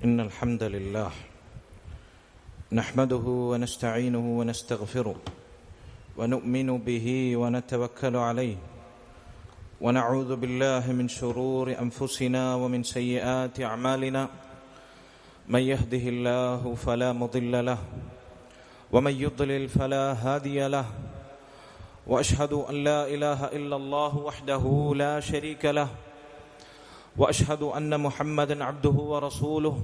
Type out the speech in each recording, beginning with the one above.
إن الحمد لله نحمده ونستعينه ونستغفره ونؤمن به ونتوكل عليه ونعوذ بالله من شرور أنفسنا ومن سيئات أعمالنا من يهده الله فلا مضل له ومن يضلل فلا هادي له وأشهد أن لا إله إلا الله وحده لا شريك له وأشهد أن محمدًا عبده ورسوله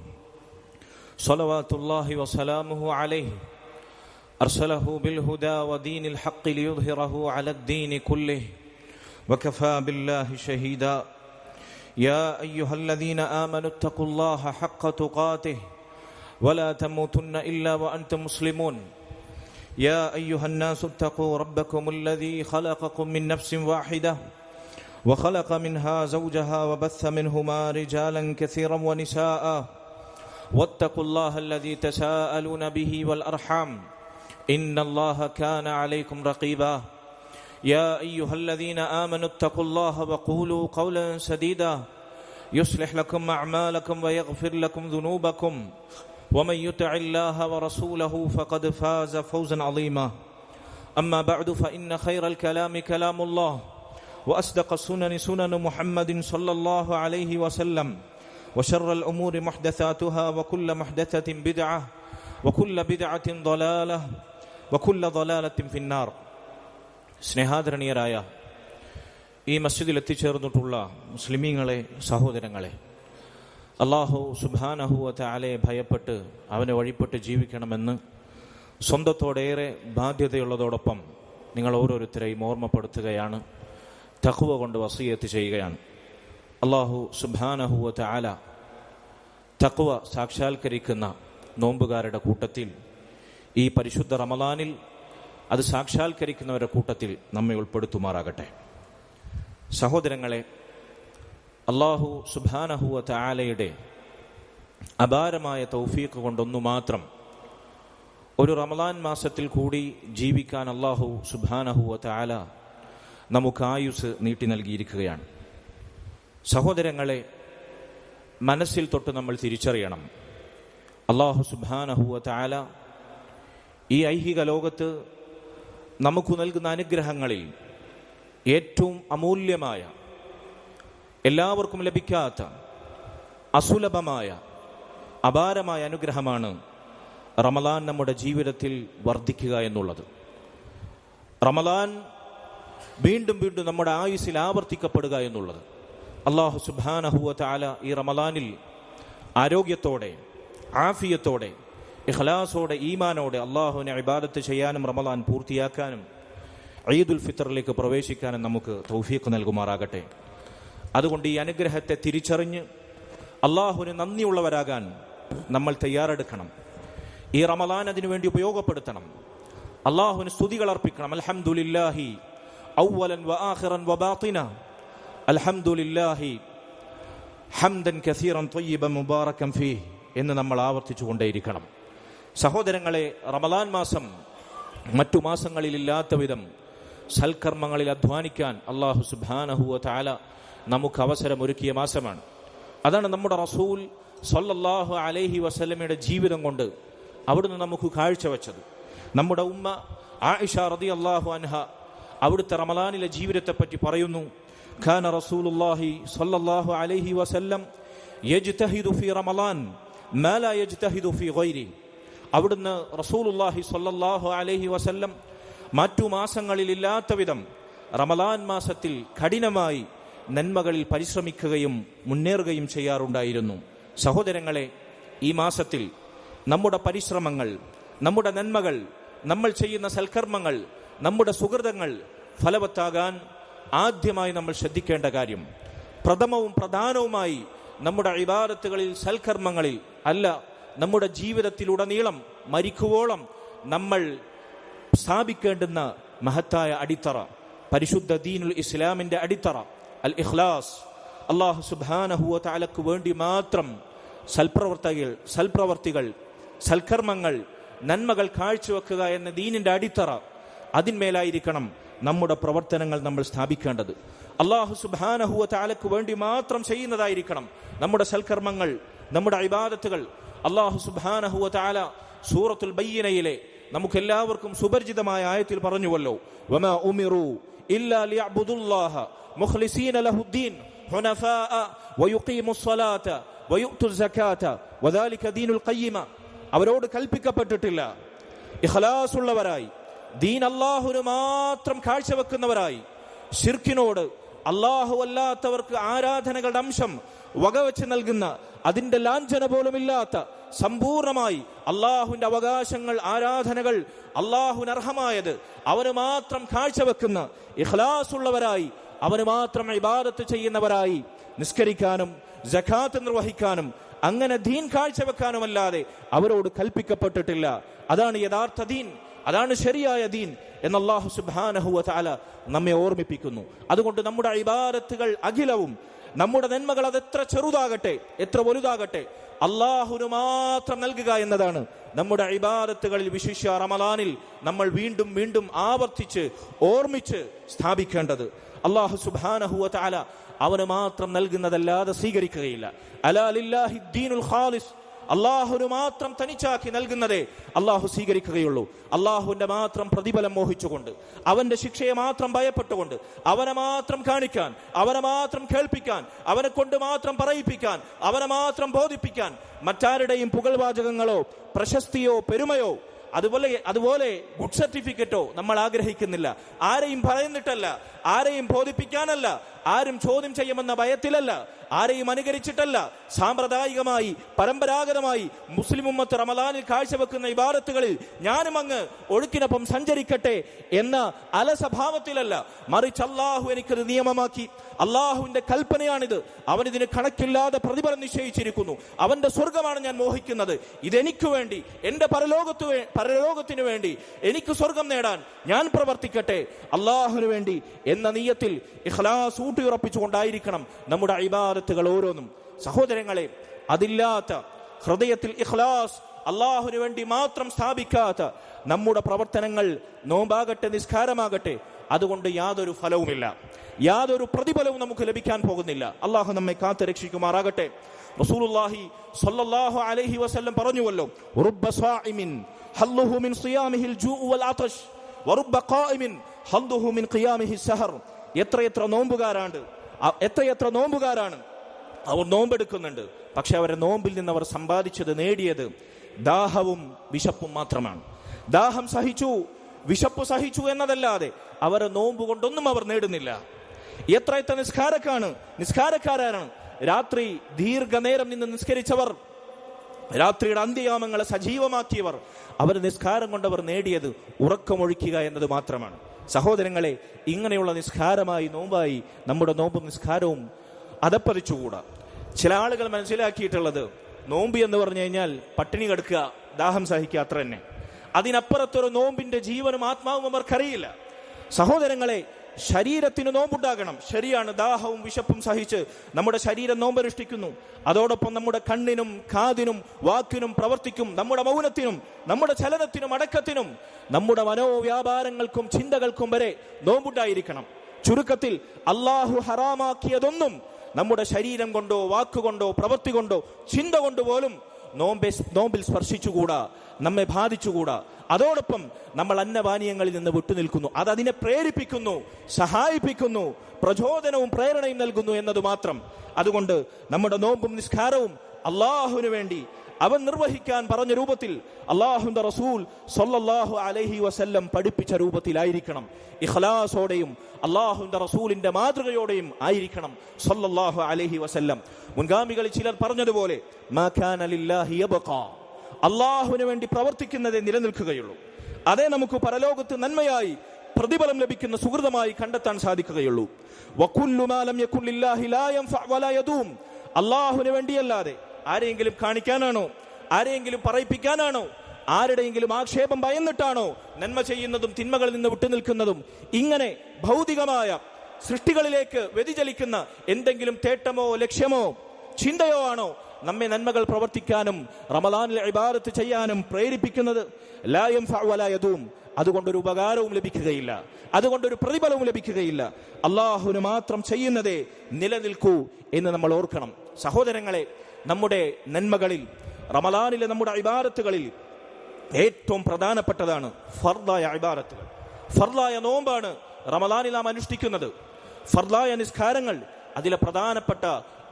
صلوات الله وسلامه عليه أرسله بالهدى ودين الحق ليظهره على الدين كله وكفى بالله شهيدا يا أيها الذين آمنوا اتقوا الله حق تقاته ولا تموتن إلا وأنتم مسلمون يا أيها الناس اتقوا ربكم الذي خلقكم من نفس واحدة وخلق منها زوجها وبث منهما رجالا كثيرا ونساء واتقوا الله الذي تساءلون به والأرحام إن الله كان عليكم رقيبا يا أيها الذين آمنوا اتقوا الله وقولوا قولا سديدا يصلح لكم أعمالكم ويغفر لكم ذنوبكم ومن يطع الله ورسوله فقد فاز فوزا عظيما أما بعد فإن خير الكلام كلام الله وأصدق السنن سنن محمد صلى الله عليه وسلم وشر الأمور محدثاتها وكل محدثة بدعة وكل بدعة ضلالة وكل ضلالة في النار. സ്നേഹാദരണീയരായ ഈ മസ്ജിദിൽ എത്തിച്ചേർന്നിട്ടുള്ള മുസ്ലിമീങ്ങളെ, സഹോദരങ്ങളെ, അല്ലാഹു സുബ്ഹാനഹു വ തആലയെ ഭയപ്പെട്ട് അവനെ വഴിപ്പെട്ട് ജീവിക്കണമെന്ന് സ്വന്തത്തോടേറെ ബാധ്യതയുള്ളതോടൊപ്പം നിങ്ങൾ ഓരോരുത്തരെയും ഓർമ്മപ്പെടുത്തുകയാണ്, തഖ്വ കൊണ്ട് വസിയത്ത് ചെയ്യുകയാണ്. അല്ലാഹു സുബ്ഹാനഹു വ തആല തഖ്വ സാക്ഷാത്കരിക്കുന്ന നോമ്പുകാരുടെ കൂട്ടത്തിൽ, ഈ പരിശുദ്ധ റമളാനിൽ അത് സാക്ഷാത്കരിക്കുന്നവരുടെ കൂട്ടത്തിൽ നമ്മെ ഉൾപ്പെടുത്തുമാറാകട്ടെ. സഹോദരങ്ങളെ, അല്ലാഹു സുബ്ഹാനഹു വ തആലയുടെ അപാരമായ തൗഫീഖ് കൊണ്ടൊന്നു മാത്രം ഒരു റമളാൻ മാസത്തിൽ കൂടി ജീവിക്കാൻ അല്ലാഹു സുബ്ഹാനഹു വ തആല നമുക്ക് ആയുസ് നീട്ടി നൽകിയിരിക്കുകയാണ്. സഹോദരങ്ങളെ, മനസ്സിൽ തൊട്ട് നമ്മൾ തിരിച്ചറിയണം, അല്ലാഹു സുബ്ഹാനഹു വ തആല ഈ ഐഹിക ലോകത്ത് നമുക്ക് നൽകുന്ന അനുഗ്രഹങ്ങളിൽ ഏറ്റവും അമൂല്യമായ, എല്ലാവർക്കും ലഭിക്കാത്ത അസുലഭമായ അപാരമായ അനുഗ്രഹമാണ് റമളാൻ നമ്മുടെ ജീവിതത്തിൽ വർദ്ധിക്കുക എന്നുള്ളത്. റമളാൻ വീണ്ടും വീണ്ടും നമ്മുടെ ആയുസ്സിൽ ആവർത്തിക്കപ്പെടുക എന്നുള്ളത്. അല്ലാഹു സുബ്ഹാനഹു വ തആല ഈ റമളാനിൽ ആരോഗ്യത്തോടെ, ആഫിയത്തോടെ, ഇഖ്ലാസോടെ, ഈമാനോടെ അല്ലാഹുവിനെ ഇബാദത്ത് ചെയ്യാനും റമളാൻ പൂർത്തിയാക്കാനും ഈദുൽ ഫിത്തറിലേക്ക് പ്രവേശിക്കാനും നമുക്ക് തൗഫീഖ് നൽകുമാറാകട്ടെ. അതുകൊണ്ട് ഈ അനുഗ്രഹത്തെ തിരിച്ചറിഞ്ഞ് അല്ലാഹുവിന് നന്ദിയുള്ളവരാകാൻ നമ്മൾ തയ്യാറെടുക്കണം. ഈ റമളാൻ അതിനുവേണ്ടി ഉപയോഗപ്പെടുത്തണം. അല്ലാഹുവിന് സ്തുതികൾ അർപ്പിക്കണം. അൽഹംദുലില്ലാഹി അവ്വലൻ വആഖിറൻ വബാത്തിന അൽഹംദുലില്ലാഹി ഹംദൻ കസീറൻ ത്വയ്യിബൻ മുബാറകൻ ഫീഹ് എന്ന് നമ്മൾ ആവർത്തിച്ചു കൊണ്ടേയിരിക്കണം. സഹോദരങ്ങളെ, റമളാൻ മാസം മറ്റു മാസങ്ങളിലില്ലാത്ത വിധം സൽക്കർമ്മങ്ങളിൽ അധ്വാനിക്കാൻ അല്ലാഹു സുബ്ഹാനഹു വ തആല നമുക്ക് അവസരമൊരുക്കിയ മാസമാണ്. അതാണ് നമ്മുടെ റസൂൽ സ്വല്ലല്ലാഹു അലൈഹി വസല്ലമയുടെ ജീവിതം കൊണ്ട് അവിടുന്ന് നമുക്ക് കാഴ്ചവെച്ചത്. നമ്മുടെ ഉമ്മ ആയിഷ റളിയല്ലാഹു അൻഹ അവിടുത്തെ റമളാനിലെ ജീവിതത്തെപ്പറ്റി പറയുന്നു, ഖാന റസൂലുള്ളാഹി സ്വല്ലല്ലാഹു അലൈഹി വസല്ലം യജ്തഹിദു ഫീ റമളാൻ മാ ലാ യജ്തഹിദു ഫീ ഗൈരി. അവിടുന്ന് റസൂലുള്ളാഹി സ്വല്ലല്ലാഹു അലൈഹി വസല്ലം മറ്റു മാസങ്ങളിലില്ലാത്ത വിധം റമളാൻ മാസത്തിൽ കഠിനമായി നന്മകളിൽ പരിശ്രമിക്കുകയും മുന്നേറുകയും ചെയ്യാറുണ്ടായിരുന്നു. സഹോദരങ്ങളെ, ഈ മാസത്തിൽ നമ്മുടെ പരിശ്രമങ്ങൾ, നമ്മുടെ നന്മകൾ, നമ്മൾ ചെയ്യുന്ന സൽക്കർമ്മങ്ങൾ, നമ്മുടെ സുഹൃതങ്ങൾ ഫലവത്താകാൻ ആദ്യമായി നമ്മൾ ശ്രദ്ധിക്കേണ്ട കാര്യം, പ്രഥമവും പ്രധാനവുമായി നമ്മുടെ ഇബാദത്തുകളിൽ, സൽക്കർമ്മങ്ങളിൽ അല്ല, നമ്മുടെ ജീവിതത്തിലുടനീളം മരിക്കുവോളം നമ്മൾ സ്ഥാപിക്കേണ്ടുന്ന മഹത്തായ അടിത്തറ, പരിശുദ്ധ ദീനുൽ ഇസ്ലാമിന്റെ അടിത്തറ അൽ ഇഖ്ലാസ്. അല്ലാഹു സുബ്ഹാനഹു വ തആലക്ക് വേണ്ടി മാത്രം സൽപ്രവർത്തികൾ, സൽക്കർമ്മങ്ങൾ, നന്മകൾ കാഴ്ചവെക്കുക എന്ന ദീനിന്റെ അടിത്തറ, അതിന്മേലായിരിക്കണം നമ്മുടെ പ്രവർത്തനങ്ങൾ നമ്മൾ സ്ഥാപിക്കേണ്ടത്. അല്ലാഹു സുബ്ഹാനഹു വ തആലക്ക് വേണ്ടി മാത്രം ചെയ്യുന്നതായിരിക്കണം നമ്മുടെ സൽക്കർമ്മങ്ങൾ, നമ്മുടെ ഇബാദത്തുകൾ. അല്ലാഹു സുബ്ഹാനഹു വ തആല സൂറത്തുൽ ബയ്യിനയിലെ നമുക്കെല്ലാവർക്കും സുപരിചിതമായ ആയത്തിൽ പറഞ്ഞുവല്ലോ, വമാ ഉമിറു ഇല്ലാ ലിയഅ്ബുദുല്ലാഹ മുഖ്ലിസീന ലഹുദ്ദീൻ ഹുനഫാഅ വയുഖീമുസ്സലാത വയുഅ്തുസ്സകാത വദാലിക ദീനുൽ ഖയ്യിമ. അവരോട് കൽപ്പിക്കപ്പെട്ടിട്ടില്ല ഇഖ്ലാസുള്ളവരായി, ദീൻ അല്ലാഹുവിന് മാത്രം കാഴ്ചവെക്കുന്നവരായി, ശിർക്കിനോട് അല്ലാഹു അല്ലാത്തവർക്ക് ആരാധനകളുടെ അംശം വകവെച്ച് നൽകുന്ന, അതിന്റെ ലാഞ്ചന പോലുമില്ലാത്ത, സമ്പൂർണമായി അള്ളാഹുവിന്റെ അവകാശങ്ങൾ, ആരാധനകൾ അള്ളാഹുവിന് അർഹമായത് അവന് മാത്രം കാഴ്ചവെക്കുന്ന ഇഖ്ലാസുള്ളവരായി, അവന് മാത്രം ഇബാദത്ത് ചെയ്യുന്നവരായി, നിസ്കരിക്കാനും സകാത്ത് നിർവഹിക്കാനും അങ്ങനെ ദീൻ കാഴ്ചവെക്കാനുമല്ലാതെ അവരോട് കൽപ്പിക്കപ്പെട്ടിട്ടില്ല. അതാണ് യഥാർത്ഥ ദീൻ, അതാണ് ശരിയായ ദീൻ എന്ന് അല്ലാഹു സുബ്ഹാനഹു വ തആല നമ്മെ ഓർമ്മിപ്പിക്കുന്നു. അതുകൊണ്ട് നമ്മുടെ ഇബാദത്തുകൾ അഖിലവും, നമ്മുടെ നന്മകൾ അതെത്ര ചെറുതാകട്ടെ എത്ര വലുതാകട്ടെ, അല്ലാഹുവിന് മാത്രം നൽകുക എന്നതാണ് നമ്മുടെ ഇബാദത്തുകളിൽ, വിശിഷ്യ റമളാനിൽ നമ്മൾ വീണ്ടും വീണ്ടും ആവർത്തിച്ച് ഓർമ്മിച്ച് സ്ഥാപിക്കേണ്ടത്. അല്ലാഹു സുബ്ഹാനഹു വ തആല അവന് മാത്രം നൽകുന്നതല്ലാതെ സ്വീകരിക്കുകയില്ല. അലാ ലില്ലാഹി ദീനുൽ ഖാലിസ്, അള്ളാഹുവിന് മാത്രം തനിച്ചാക്കി നൽകുന്നതേ അള്ളാഹു സ്വീകരിക്കുകയുള്ളൂ. അള്ളാഹുവിന്റെ മാത്രം പ്രതിഫലം മോഹിച്ചുകൊണ്ട്, അവന്റെ ശിക്ഷയെ മാത്രം ഭയപ്പെട്ടുകൊണ്ട്, അവനെ മാത്രം കാണിക്കാൻ, അവനെ മാത്രം കേൾപ്പിക്കാൻ, അവനെ കൊണ്ട് മാത്രം പറയിപ്പിക്കാൻ, അവനെ മാത്രം ബോധിപ്പിക്കാൻ മറ്റാരുടെയും പുകഴ്വാചകങ്ങളോ പ്രശസ്തിയോ പെരുമയോ അതുപോലെ ഗുഡ് സർട്ടിഫിക്കറ്റോ നമ്മൾ ആഗ്രഹിക്കുന്നില്ല. ആരെയും പറയുന്നിട്ടല്ല, ആരെയും ബോധിപ്പിക്കാനല്ല, ആരും ചോദ്യം ചെയ്യുമെന്ന ഭയത്തിലല്ല, ആരെയും അനുകരിച്ചിട്ടല്ല, സാമ്പ്രദായികമായി പരമ്പരാഗതമായി മുസ്ലിം ഉമ്മത്ത് റമളാനിൽ കാഴ്ചവെക്കുന്ന ഇബാദത്തുകളിൽ ഞാനും അങ്ങ് ഒഴുക്കിനൊപ്പം സഞ്ചരിക്കട്ടെ എന്ന അലസഭാവത്തിലല്ല, മറിച്ച് അള്ളാഹു എനിക്കത് നിയമമാക്കി, അള്ളാഹുവിന്റെ കൽപ്പനയാണിത്, അവനിതിന് കണക്കില്ലാതെ പ്രതിഫലം നിശ്ചയിച്ചിരിക്കുന്നു, അവന്റെ സ്വർഗമാണ് ഞാൻ മോഹിക്കുന്നത്, ഇതെനിക്ക് വേണ്ടി, എന്റെ പരലോകത്തിനു വേണ്ടി, എനിക്ക് സ്വർഗം നേടാൻ ഞാൻ പ്രവർത്തിക്കട്ടെ അള്ളാഹുവിന് വേണ്ടി എന്ന നിയ്യത്തിൽ ഇഖ്ലാസ് ഊട്ടിയുറപ്പിച്ചുകൊണ്ടായിരിക്കണം നമ്മുടെ ഇബാദത്തുകൾ ഓരോന്നും. സഹോദരങ്ങളെ, അതില്ലാത്ത ഹൃദയത്തിൽ ഇഖ്ലാസ്, അള്ളാഹുവിന് വേണ്ടി മാത്രം സ്ഥാപിക്കാത്ത നമ്മുടെ പ്രവർത്തനങ്ങൾ, നോമ്പാകട്ടെ നിസ്കാരമാകട്ടെ, അതുകൊണ്ട് യാതൊരു ഫലവുമില്ല, യാതൊരു പ്രതിഫലവും നമുക്ക് ലഭിക്കാൻ പോകുന്നില്ല. അള്ളാഹു നമ്മെ കാത്ത് രക്ഷിക്കുമാറാകട്ടെ. റസൂലുള്ളാഹി സ്വല്ലല്ലാഹു അലൈഹി വസല്ലം പറഞ്ഞുവല്ലോ, റുബ്ബ സ്വാഇമിൻ ഹല്ലുഹു മിൻ സിയാമിഹിൽ ജൂഉ വൽ അതശ് വറുബ്ബ ഖായിമിൻ ഹല്ലുഹു മിൻ ഖിയാമിഹി സഹർ. എത്രയെത്ര നോമ്പുകാരാണ് അവർ നോമ്പെടുക്കുന്നുണ്ട്, പക്ഷെ അവരുടെ നോമ്പിൽ നിന്ന് അവർ സമ്പാദിച്ചത്, നേടിയത് ദാഹവും വിശപ്പും മാത്രമാണ്. ദാഹം സഹിച്ചു, വിശപ്പ് സഹിച്ചു എന്നതല്ലാതെ അവരെ നോമ്പ് കൊണ്ടൊന്നും അവർ നേടുന്നില്ല. എത്ര നിസ്കാരക്കാരാണ് രാത്രി ദീർഘനേരം നിന്ന് നിസ്കരിച്ചവർ, രാത്രിയുടെ അന്ത്യയാമങ്ങളെ സജീവമാക്കിയവർ. അവർ നിസ്കാരം കൊണ്ടവർ നേടിയത് ഉറക്കമൊഴിക്കുക എന്നത് മാത്രമാണ്. സഹോദരങ്ങളെ, ഇങ്ങനെയുള്ള നിസ്കാരമായി, നോമ്പായി നമ്മുടെ നോമ്പും നിസ്കാരവും അതപ്പതിച്ചുകൂടാ. ചില ആളുകൾ മനസ്സിലാക്കിയിട്ടുള്ളത്, നോമ്പ് എന്ന് പറഞ്ഞു കഴിഞ്ഞാൽ പട്ടിണി കിടക്കുക, ദാഹം സഹിക്കുക, അത്ര തന്നെ. അതിനപ്പുറത്തൊരു നോമ്പിന്റെ ജീവനും ആത്മാവും അവർക്കറിയില്ല. സഹോദരങ്ങളെ, ശരീരത്തിന് നോമ്പുണ്ടാകണം, ശരിയാണ്. ദാഹവും വിശപ്പും സഹിച്ച് നമ്മുടെ ശരീരം നോമ്പനുഷ്ഠിക്കുന്നു. അതോടൊപ്പം നമ്മുടെ കണ്ണിനും കാതിനും വാക്കിനും പ്രവർത്തിക്കും, നമ്മുടെ മൗനത്തിനും നമ്മുടെ ചലനത്തിനും അടക്കത്തിനും നമ്മുടെ മനോവ്യാപാരങ്ങൾക്കും ചിന്തകൾക്കും വരെ നോമ്പുണ്ടായിരിക്കണം. ചുരുക്കത്തിൽ അള്ളാഹു ഹറാമാക്കിയതൊന്നും നമ്മുടെ ശരീരം കൊണ്ടോ വാക്കുകൊണ്ടോ പ്രവൃത്തി കൊണ്ടോ ചിന്ത കൊണ്ടുപോലും നോമ്പിൽ സ്പർശിച്ചുകൂടാ, നമ്മെ ബാധിച്ചുകൂടാ. അതോടൊപ്പം നമ്മൾ അന്നപാനീയങ്ങളിൽ നിന്ന് വിട്ടുനിൽക്കുന്നു. അതിനെ പ്രേരിപ്പിക്കുന്നു, സഹായിപ്പിക്കുന്നു, പ്രചോദനവും പ്രേരണയും നൽകുന്നു എന്നത് മാത്രം. അതുകൊണ്ട് നമ്മുടെ നോമ്പും നിസ്കാരവും അള്ളാഹുവിന് വേണ്ടി അവൻ നിർവഹിക്കാൻ പറഞ്ഞ രൂപത്തിൽ, അള്ളാഹുവിന്റെ റസൂൽ സ്വല്ലല്ലാഹു അലൈഹി വസല്ലം പഠിപ്പിച്ച രൂപത്തിലായിരിക്കണം. ഇഖ്ലാസോടെയും അള്ളാഹുവിന്റെ റസൂലിന്റെ മാതൃകയോടെയും ആയിരിക്കണം സ്വല്ലല്ലാഹു അലൈഹി വസല്ലം. മുൻഗാമികളിൽ ചിലർ പറഞ്ഞതുപോലെ, മാ കാന ലില്ലാഹി യബ്ഖാ, അള്ളാഹുവിന് വേണ്ടി പ്രവർത്തിക്കുന്നതേ നിലനിൽക്കുകയുള്ളൂ, അതേ നമുക്ക് പരലോകത്ത് നന്മയായി പ്രതിഫലം ലഭിക്കുന്ന സുഹൃതമായി കണ്ടെത്താൻ സാധിക്കുകയുള്ളൂ. വകുല്ലു മാ ലം യകുൻ ലില്ലാഹി ലാ യൻഫഅ വലാ യദൂം. അള്ളാഹുവിന് വേണ്ടിയല്ലാതെ ആരെയെങ്കിലും കാണിക്കാനാണോ, ആരെയെങ്കിലും പറയിപ്പിക്കാനാണോ, ആരുടെയെങ്കിലും ആക്ഷേപം ഭയന്നിട്ടാണോ നന്മ ചെയ്യുന്നതും തിന്മകളിൽ നിന്ന് വിട്ടുനിൽക്കുന്നതും? ഇങ്ങനെ ഭൗതികമായ സൃഷ്ടികളിലേക്ക് വ്യതിചലിക്കുന്ന എന്തെങ്കിലും തേട്ടമോ ലക്ഷ്യമോ ചിന്തയോ ആണോ നമ്മെ നന്മകൾ പ്രവർത്തിക്കാനും റമളാനിൽ ഇബാദത്ത് ചെയ്യാനും പ്രേരിപ്പിക്കുന്നത്? ലാ യൻഫഅ വലാ യദൂം. അതുകൊണ്ടൊരു ഉപകാരവും ലഭിക്കുകയില്ല, അതുകൊണ്ടൊരു പ്രതിഫലവും ലഭിക്കുകയില്ല. അള്ളാഹുവിന് മാത്രം ചെയ്യുന്നതേ നിലനിൽക്കൂ എന്ന് നമ്മൾ ഓർക്കണം. സഹോദരങ്ങളെ, നമ്മുടെ നന്മകളിൽ, റമളാനിലെ നമ്മുടെ ഇബാദത്തുകളിൽ ഏറ്റവും പ്രധാനപ്പെട്ടതാണ് ഫർദായ ഇബാദത്തുകൾ. ഫർദായ നോമ്പാണ് റമളാനിൽ നാം അനുഷ്ഠിക്കുന്നത്. ഫർദായ നിസ്കാരങ്ങൾ അതിലെ പ്രധാനപ്പെട്ട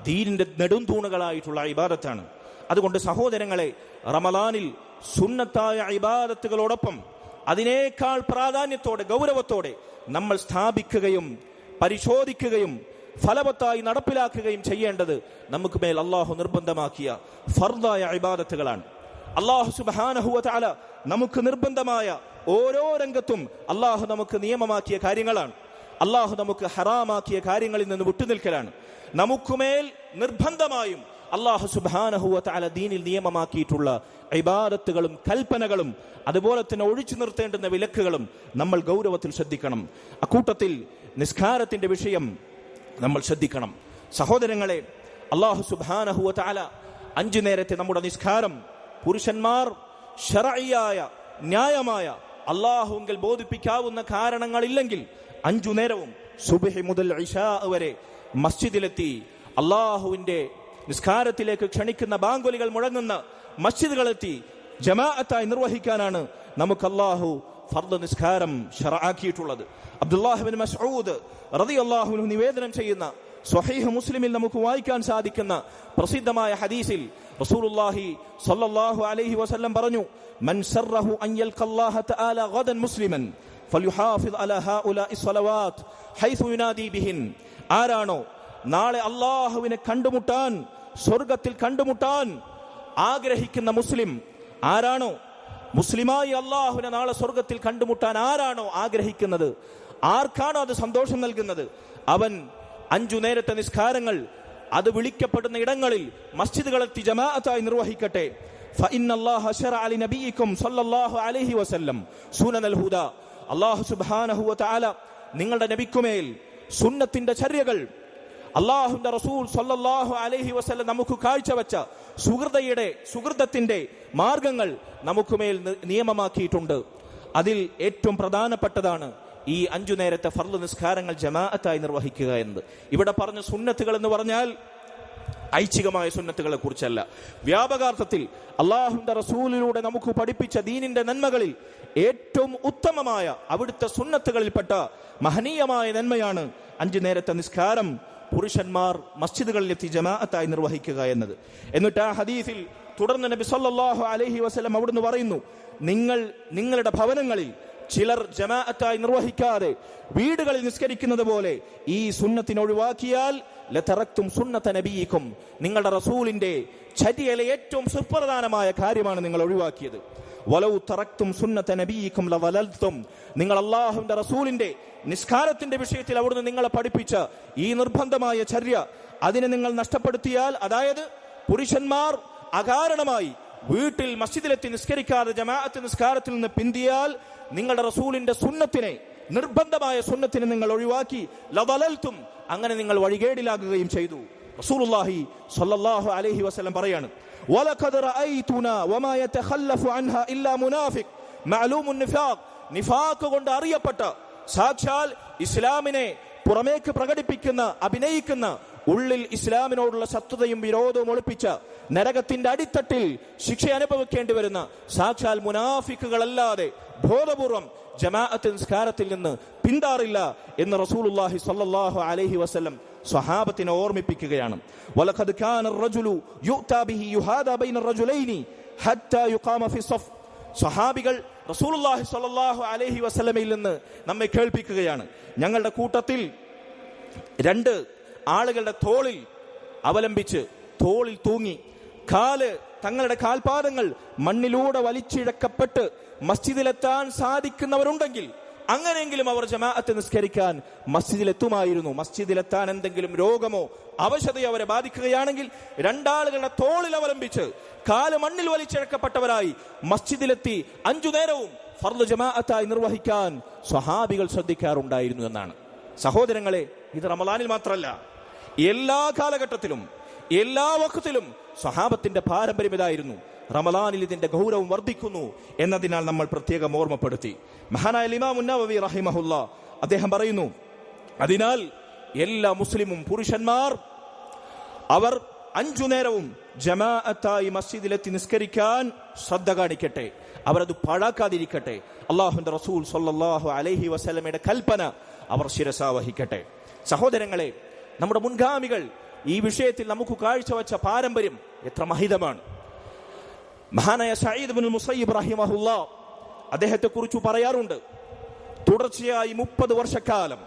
ദീനിന്റെ നെടുംതൂണുകളായിട്ടുള്ള ഇബാദത്താണ്. അതുകൊണ്ട് സഹോദരങ്ങളെ, റമളാനിൽ സുന്നത്തായ ഇബാദത്തുകളോടൊപ്പം അതിനേക്കാൾ പ്രാധാന്യത്തോടെ, ഗൗരവത്തോടെ നമ്മൾ സ്ഥാപിക്കുകയും പരിശോധിക്കുകയും ഫലവത്തായി നടപ്പിലാക്കുകയും ചെയ്യേണ്ടത് നമുക്ക് മേൽ അള്ളാഹു നിർബന്ധമാക്കിയ ഫർദായ ഇബാദത്തുകളാണ്. അള്ളാഹു സുബ്ഹാനഹു വ തആല നമുക്ക് നിർബന്ധമായ ഓരോ രംഗത്തും അള്ളാഹു നമുക്ക് നിയമമാക്കിയ കാര്യങ്ങളാണ്. അള്ളാഹു നമുക്ക് ഹറാമാക്കിയ കാര്യങ്ങളിൽ നിന്ന് വിട്ടുനിൽക്കലാണ്. നമുക്കുമേൽ നിർബന്ധമായും അള്ളാഹു സുബ്ഹാനഹു വ തആല ദീനിൽ നിയമമാക്കിയിട്ടുള്ള ഇബാദത്തുകളും കൽപ്പനകളും അതുപോലെ തന്നെ ഒഴിച്ചു നിർത്തേണ്ടുന്ന വിലക്കുകളും നമ്മൾ ഗൗരവത്തിൽ ശ്രദ്ധിക്കണം. അക്കൂട്ടത്തിൽ നിസ്കാരത്തിന്റെ വിഷയം നമ്മൾ ശ്രദ്ധിക്കണം. സഹോദരങ്ങളെ, അള്ളാഹു സുബ്ഹാനഹു വ തആല 5 നേരത്തെ നമ്മുടെ നിസ്കാരം പുരുഷന്മാർ ശർഈയായ ന്യായമായ അള്ളാഹുവിൽ ബോധിപ്പിക്കാവുന്ന കാരണങ്ങളില്ലെങ്കിൽ 5 നേരവും സുബ്ഹി മുതൽ ഇശാ വരെ മസ്ജിദിലെത്തി അള്ളാഹുവിന്റെ നിസ്കാരത്തിലേക്ക് ക്ഷണിക്കുന്ന ബാങ്കുലികൾ മുഴങ്ങുന്ന മസ്ജിദുകളെത്തി ജമാഅത്തായി നിർവഹിക്കാനാണ് നമുക്ക് അള്ളാഹു ഫർദ് നിസ്കാരം ശർആക്കിയിട്ടുള്ളത്. അബ്ദുല്ലാഹ് ഇബ്നു മസ്ഊദ് റളിയല്ലാഹു അൻഹു നിവേദനം ചെയ്യുന്ന സ്വഹീഹ് മുസ്ലിമിൽ നമുക്ക് വായിക്കാൻ സാധിക്കുന്ന പ്രസിദ്ധമായ ഹദീസിൽ റസൂലുള്ളാഹി സ്വല്ലല്ലാഹു അലൈഹി വസല്ലം പറഞ്ഞു, മൻ സറഹു അൻ യൽഖല്ലാഹ തആല ഗദൻ മുസ്ലിമൻ ഫൽയുഹാഫിദ് അലാ ഹൗലാഇ സ്വലവാത്ത് ഹൈസു യുനാദി ബിഹിൻ. ആരാണോ നാളെ അള്ളാഹുവിനെ കണ്ടുമുട്ടാൻ, സ്വർഗത്തിൽ കണ്ടുമുട്ടാൻ ആഗ്രഹിക്കുന്ന മുസ്ലിം, ആരാണോ മുസ്ലിമായി അള്ളാഹുവിനെ നാളെ സ്വർഗത്തിൽ കണ്ടുമുട്ടാൻ ആരാണോ ആഗ്രഹിക്കുന്നത്, ആർക്കാണോ അത് സന്തോഷം നൽകുന്നത്, അവൻ 5 നേരത്തെ നിസ്കാരങ്ങൾ അത് വിളിക്കപ്പെടുന്ന ഇടങ്ങളിൽ മസ്ജിദുകളെത്തി ജമാഅത്തായി നിർവഹിക്കട്ടെ. ഫഇന്നല്ലാഹ ശറഅ ലിനബിയിക്കും സ്വല്ലല്ലാഹു അലൈഹി വസല്ലം സുനനൽ ഹുദാ. അല്ലാഹു സുബ്ഹാനഹു വ തആല നിങ്ങളുടെ നബിക്കുമേൽ സുന്നത്തിന്റെ ചര്യകൾ, അല്ലാഹുവിന്റെ റസൂൽ സ്വല്ലല്ലാഹു അലൈഹി വസല്ലം നമുക്ക് കാഴ്ചവെച്ച സുഹൃതത്തിന്റെ മാർഗങ്ങൾ നമുക്കുമേൽ നിയമമാക്കിയിട്ടുണ്ട്. അതിൽ ഏറ്റവും പ്രധാനപ്പെട്ടതാണ് ഈ 5 നേരത്തെ ഫർള് നിസ്കാരങ്ങൾ ജമാഅത്തായി നിർവഹിക്കുക എന്നത്. ഇവിടെ പറഞ്ഞ സുന്നത്തുകൾ എന്ന് പറഞ്ഞാൽ ഐച്ഛികമായ സുന്നത്തുകളെ കുറിച്ചല്ല, വ്യാപകാർത്ഥത്തിൽ അള്ളാഹുവിന്റെ റസൂലിലൂടെ നമുക്ക് പഠിപ്പിച്ച ദീനിന്റെ നന്മകളിൽ ഏറ്റവും ഉത്തമമായ അവിടുത്തെ സുന്നത്തുകളിൽപ്പെട്ട മഹനീയമായ നന്മയാണ് 5 നേരത്തെ നിസ്കാരം പുരുഷന്മാർ മസ്ജിദുകളിലെത്തി ജമാഅത്തായി നിർവഹിക്കുക എന്നത്. എന്നിട്ട് ആ ഹദീസിൽ തുടർന്ന് നബി സല്ലല്ലാഹു അലൈഹി വസല്ലം അവിടുന്ന് പറയുന്നു, നിങ്ങളുടെ ഭവനങ്ങളിൽ ചിലർ ജമാഅത്തായി നിർവഹിക്കാതെ വീടുകളിൽ നിസ്കരിക്കുന്നത് പോലെ ഈ സുന്നത്തിനെ ഒഴിവാക്കിയാൽ ലതറക്തും സുന്നത നബിയിക്കും, നിങ്ങളുടെ റസൂലിന്റെ ചര്യയിലെ ഏറ്റവും സുപ്രധാനമായ കാര്യമാണ് നിങ്ങൾ ഒഴിവാക്കിയത്. വലൗ തറക്തും സുന്നത നബിയിക്കും ലവലൽതും, നിങ്ങൾ അല്ലാഹുവിന്റെ റസൂലിന്റെ നിസ്കാരത്തിന്റെ വിഷയത്തിൽ അവിടുന്ന് നിങ്ങളെ പഠിപ്പിച്ച ഈ നിർബന്ധമായ ചര്യ അതിനെ നിങ്ങൾ നഷ്ടപ്പെടുത്തിയാൽ, അതായത് പുരുഷന്മാർ അകാരണമായി വീട്ടിൽ മസ്ജിദിലെത്തി നിസ്കരിക്കാതെ ജമാഅത്ത് നിസ്കാരത്തിൽ നിന്ന് പിന്തിയാൽ നിങ്ങളുടെ റസൂലിന്റെ സുന്നത്തിനെ, നിർബന്ധമായ സുന്നത്തിനെ നിങ്ങൾ ഒഴിവാക്കി ലവലൽതും, അങ്ങനെ നിങ്ങൾ വഴികേടിലാകുകയും ചെയ്തു. റസൂലുള്ളാഹി സ്വല്ലല്ലാഹു അലൈഹി വസല്ലം പറയാണ്, വലഖദ് റഅയ്തുനാ വമാ യതഖല്ലഫു അൻഹാ ഇല്ലാ മുനാഫിഖ് മഅലൂമുൻ നിഫാഖ്. നിഫാഖ് കൊണ്ട് അറിയപ്പെട്ട, സാക്ഷാൽ ഇസ്ലാമിനെ പുറമേക്ക് പ്രകടിപ്പിക്കുന്ന, അഭിനയിക്കുന്ന, ഉള്ളിൽ ഇസ്ലാമിനോടുള്ള ശത്രുതയും വിരോധവും ഒളിപ്പിച്ച, നരകത്തിന്റെ അടിത്തട്ടിൽ ശിക്ഷ അനുഭവിക്കേണ്ടി വരുന്ന സാക്ഷാൽ മുനാഫിക്കുകളല്ലാതെ ബോധപൂർവം ജമാഅത്ത് നിസ്കാരത്തിൽ നിന്ന് പിന്താറില്ല എന്ന് റസൂലുള്ളാഹി സ്വല്ലല്ലാഹു അലൈഹി വസല്ലം സ്വഹാബത്തിനെ ഓർമ്മിപ്പിക്കുകയാണ്. വലഖദ് കാന അർ-റജുലു യുഅതാ ബിഹി യുഹാദാ ബൈന അർ-റജുലൈനി ഹത്താ യുഖാമ ഫി സഫ്. സ്വഹാബികൾ റസൂലുള്ളാഹി സ്വല്ലല്ലാഹു അലൈഹി വസല്ലമയിൽ നിന്ന് നമ്മെ കേൾപ്പിക്കുകയാണ്, ഞങ്ങളുടെ കൂട്ടത്തിൽ 2 ആളുകളുടെ തോളിൽ അവലംബിച്ച്, തോളിൽ തൂങ്ങി, തങ്ങളുടെ കാൽപാദങ്ങൾ മണ്ണിലൂടെ വലിച്ചിഴക്കപ്പെട്ട് മസ്ജിദിലെത്താൻ സാധിക്കുന്നവരുണ്ടെങ്കിൽ അങ്ങനെയെങ്കിലും അവർ ജമാഅത്ത് നിസ്കരിക്കാൻ മസ്ജിദിലെത്തുമായിരുന്നു. മസ്ജിദിലെത്താൻ എന്തെങ്കിലും രോഗമോ അവശതയോ അവരെ ബാധിക്കുകയാണെങ്കിൽ 2 ആളുകളുടെ തോളിൽ അവലംബിച്ച് കാല് മണ്ണിൽ വലിച്ചിഴക്കപ്പെട്ടവരായി മസ്ജിദിലെത്തി 5 നേരവും ഫർള് ജമാഅത്തായി നിർവഹിക്കാൻ സ്വഹാബികൾ ശ്രദ്ധിക്കാറുണ്ടായിരുന്നു എന്നാണ്. സഹോദരങ്ങളെ, ഇത് റമളാനിൽ മാത്രമല്ല, എല്ലാ കാലഘട്ടത്തിലും എല്ലാ വഖത്തിലും സ്വഹാബത്തിന്റെ പാരമ്പര്യം ഇതായിരുന്നു. റമളാനിൽ ഇതിന്റെ ഗൗരവം വർദ്ധിക്കുന്നു എന്നതിനാൽ നമ്മൾ പ്രത്യേകം ഓർമ്മപ്പെടുത്തി. മഹാനായ ഇമാം നവവി റഹിമഹുല്ലാ അദ്ദേഹം പറയുന്നു, അതിനാൽ എല്ലാ മുസ്ലിമും പുരുഷന്മാർ അവർ 5 നേരവും ജമാഅത്തായി മസ്ജിദിലെത്തി നിസ്കരിക്കാൻ ശ്രദ്ധ കാണിക്കട്ടെ, അവരത് പാഴാക്കാതിരിക്കട്ടെ. അല്ലാഹുവിന്റെ റസൂൽ സ്വല്ലല്ലാഹു അലൈഹി വസല്ലമയുടെ കൽപ്പന അവർ ശിരസാവഹിക്കട്ടെ. സഹോദരങ്ങളെ, നമ്മുടെ മുൻഗാമികൾ ഈ വിഷയത്തിൽ നമുക്ക് കാഴ്ചവെച്ച പാരമ്പര്യം എത്ര മഹിതമാണ്. മഹാനായ സഈദ് ഇബ്നുൽ മുസയ്യിബ് റഹിമഹുല്ലാഹ് അദ്ദേഹത്തെ കുറിച്ച് പറയാറുണ്ട്, തുടർച്ചയായി 30 വർഷക്കാലം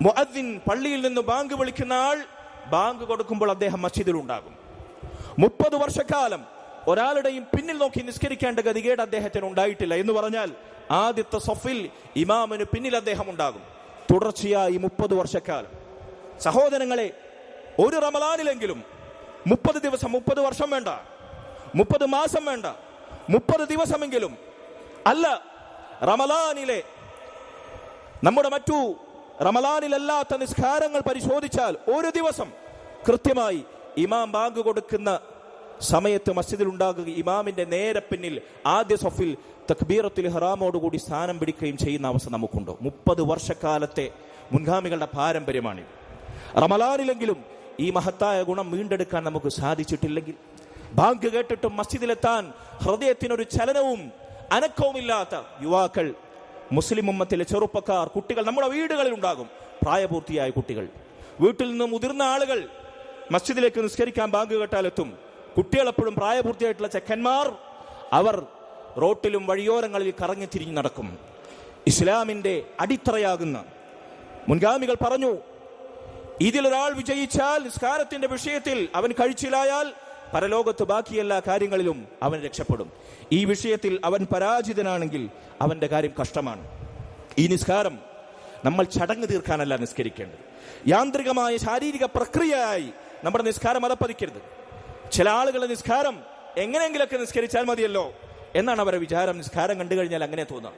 മുഅദ്ദിൻ പള്ളിയിൽ നിന്ന് ബാങ്ക് വിളിക്കുന്ന ആൾ ബാങ്ക് കൊടുക്കുമ്പോൾ അദ്ദേഹം മസ്ജിദിൽ ഉണ്ടാകും. 30 വർഷക്കാലം ഒരാളുടെയും പിന്നിൽ നോക്കി നിസ്കരിക്കേണ്ട ഗതികേട് അദ്ദേഹത്തിന് ഉണ്ടായിട്ടില്ല. എന്ന് പറഞ്ഞാൽ ആദ്യത്തെ സഫിൽ ഇമാമിന് പിന്നിൽ അദ്ദേഹം ഉണ്ടാകും. തുടർച്ചയായി 30 വർഷക്കാലം. സഹോദരങ്ങളെ, ഒരു റമളാനിലെങ്കിലും 30 ദിവസം, 30 വർഷം വേണ്ട, 30 മാസം വേണ്ട, 30 ദിവസമെങ്കിലും അല്ല, റമളാനിലെ നമ്മുടെ മറ്റു റമളാനിലല്ലാത്ത നിസ്കാരങ്ങൾ പരിശോധിച്ചാൽ ഒരു ദിവസം കൃത്യമായി ഇമാം ബാങ്ക് കൊടുക്കുന്ന സമയത്ത് മസ്ജിദിൽ ഉണ്ടാകുക, ഇമാമിന്റെ നേരെ പിന്നിൽ ആദ്യ സഫിൽ തക്ബീറത്തുൽ ഇഹ്റാമോടുകൂടി സ്ഥാനം പിടിക്കുകയും ചെയ്യുന്ന അവസ്ഥ നമുക്കുണ്ടോ? 30 വർഷക്കാലത്തെ മുൻഗാമികളുടെ പാരമ്പര്യമാണിത്. റമളാനിലെങ്കിലും ഈ മഹത്തായ ഗുണം വീണ്ടെടുക്കാൻ നമുക്ക് സാധിച്ചിട്ടില്ലെങ്കിൽ, ബാങ്ക് കേട്ടിട്ടും മസ്ജിദിലെത്താൻ ഹൃദയത്തിനൊരു ചലനവും അനക്കവുമില്ലാത്ത യുവാക്കൾ, മുസ്ലിം ഉമ്മത്തിലെ ചെറുപ്പക്കാർ, കുട്ടികൾ നമ്മുടെ വീടുകളിൽ ഉണ്ടാകും. പ്രായപൂർത്തിയായ കുട്ടികൾ, വീട്ടിൽ നിന്ന് മുതിർന്ന ആളുകൾ മസ്ജിദിലേക്ക് നിസ്കരിക്കാൻ ബാങ്ക് കേട്ടാലെത്തും. കുട്ടികൾ എപ്പോഴും പ്രായപൂർത്തിയായിട്ടുള്ള ചെക്കന്മാർ അവർ റോട്ടിലും വഴിയോരങ്ങളിൽ കറങ്ങി തിരിഞ്ഞു നടക്കും. ഇസ്ലാമിന്റെ അടിത്തറയാകുന്ന മുൻഗാമികൾ പറഞ്ഞു, ഇതിലൊരാൾ വിജയിച്ചാൽ നിസ്കാരത്തിന്റെ വിഷയത്തിൽ അവൻ കഴിച്ചിലായാൽ പരലോകത്ത് ബാക്കി എല്ലാ കാര്യങ്ങളിലും അവൻ രക്ഷപ്പെടും. ഈ വിഷയത്തിൽ അവൻ പരാജിതനാണെങ്കിൽ അവന്റെ കാര്യം കഷ്ടമാണ്. ഈ നിസ്കാരം നമ്മൾ ചടങ്ങ് തീർക്കാനല്ല നിസ്കരിക്കേണ്ടത്. യാന്ത്രികമായ ശാരീരിക പ്രക്രിയയായി നമ്മുടെ നിസ്കാരം അതപ്പതിക്കരുത്. ചില ആളുകളുടെ നിസ്കാരം എങ്ങനെയെങ്കിലൊക്കെ നിസ്കരിച്ചാൽ മതിയല്ലോ എന്നാണ് അവരുടെ വിചാരം. നിസ്കാരം കണ്ടു കഴിഞ്ഞാൽ അങ്ങനെ തോന്നാം,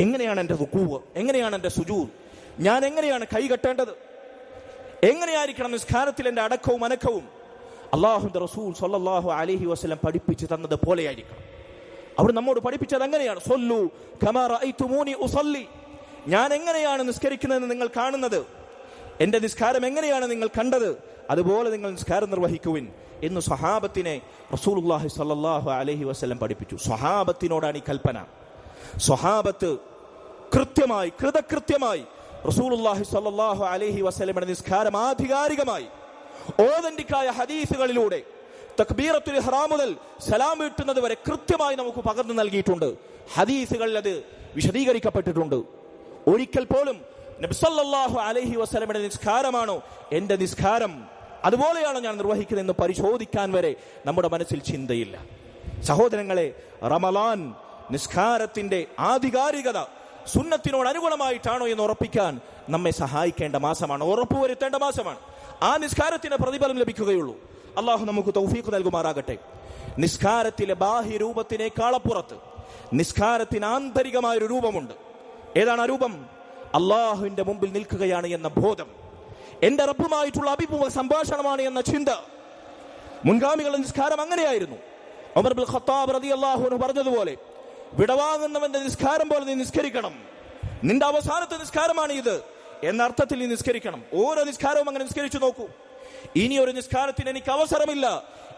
എങ്ങനെയാണ് എന്റെ റുകൂഅ്, എങ്ങനെയാണ് എന്റെ സുജൂദ്, ഞാൻ എങ്ങനെയാണ് കൈ കെട്ടേണ്ടത്, എങ്ങനെയായിരിക്കണം നിസ്കാരത്തിൽ എന്റെ അടക്കവും അനക്കവും. അല്ലാഹുവിന്റെ റസൂൽ സ്വല്ലല്ലാഹു അലൈഹി വസല്ലം പഠിപ്പിച്ചു തന്നത് പോലെയായിരിക്കണം. അവർ നമ്മോട് പഠിപ്പിച്ചത് അങ്ങനെയാണ്, സ്വല്ലു കമാ റഅയ്തുമൂനി ഉസല്ലി, ഞാൻ എങ്ങനെയാണ് നിസ്കരിക്കുന്നതെന്ന് നിങ്ങൾ കാണുന്നത്, എന്റെ നിസ്കാരം എങ്ങനെയാണ് നിങ്ങൾ കണ്ടത്, അതുപോലെ നിങ്ങൾ നിസ്കാരം നിർവഹിക്കുവിൻ എന്ന് സ്വഹാബത്തിനെ റസൂലുള്ളാഹി സ്വല്ലല്ലാഹു അലൈഹി വസല്ലം പഠിപ്പിച്ചു. സ്വഹാബത്തിനോടാണ് ഈ കൽപ്പന. സ്വഹാബത്ത് കൃത്യമായി, കൃതകൃത്യമായി റസൂലുള്ളാഹി സ്വല്ലല്ലാഹു അലൈഹി വസല്ലമയുടെ നിസ്കാരം ആധികാരികമായി ഓതന്റിക്കായ ഹദീസുകളിലൂടെ തക്ബീറത്തുൽ ഇഹ്റാം മുതൽ സലാം വീട്ടുന്നത് വരെ കൃത്യമായി നമുക്ക് പകർന്നു നൽകിയിട്ടുണ്ട്. ഹദീസുകളിൽ അത് വിശദീകരിക്കപ്പെട്ടിട്ടുണ്ട്. ഒരിക്കൽ പോലും നബി സല്ലല്ലാഹു അലൈഹി വസല്ലമയുടെ നിസ്കാരമാണോ എന്റെ നിസ്കാരം, അതുപോലെയാണോ ഞാൻ നിർവഹിക്കുന്നതെന്ന് പരിശോധിക്കാൻ വരെ നമ്മുടെ മനസ്സിൽ ചിന്തയില്ല. സഹോദരങ്ങളെ, റമളാൻ നിസ്കാരത്തിന്റെ ആധികാരികത സുന്നത്തിനോട് അനുഗുണമായിട്ടാണോ എന്ന് ഉറപ്പിക്കാൻ നമ്മെ സഹായിക്കേണ്ട മാസമാണ്, ഉറപ്പുവരുത്തേണ്ട മാസമാണ്. ആ നിസ്കാരത്തിന് പ്രതിഫലം ലഭിക്കുകയുള്ളൂ. അള്ളാഹു നമുക്ക് തൗഫീഖ് നൽകുമാറാകട്ടെ. നിസ്കാരത്തിലെ ബാഹ്യ രൂപത്തിനേക്കാളപ്പുറത്ത് നിസ്കാരത്തിന് ആന്തരികമായൊരു രൂപമുണ്ട്. ഏതാണ് ആ രൂപം? അള്ളാഹുവിന്റെ മുമ്പിൽ നിൽക്കുകയാണ് എന്ന ബോധം, എന്റെ റബ്ബുമായിട്ടുള്ള അഭിമുഖ സംഭാഷണമാണ് എന്ന ചിന്ത. മുൻഗാമികളുടെ നിസ്കാരം അങ്ങനെയായിരുന്നു. ഉമർ ഇബ്നുൽ ഖത്താബ് റളിയല്ലാഹു അൻഹു പറഞ്ഞതുപോലെ, വിടവാങ്ങുന്നവന്റെ നിസ്കാരം പോലെ നീ നിസ്കരിക്കണം, നിന്റെ അവസാനത്തെ നിസ്കാരമാണ് ഇത് എന്ന അർത്ഥത്തിൽ നീ നിസ്കരിക്കണം. ഓരോ നിസ്കാരവും അങ്ങനെ നിസ്കരിച്ചു നോക്കൂ. ഇനി ഒരു നിസ്കാരത്തിന് എനിക്ക് അവസരമില്ല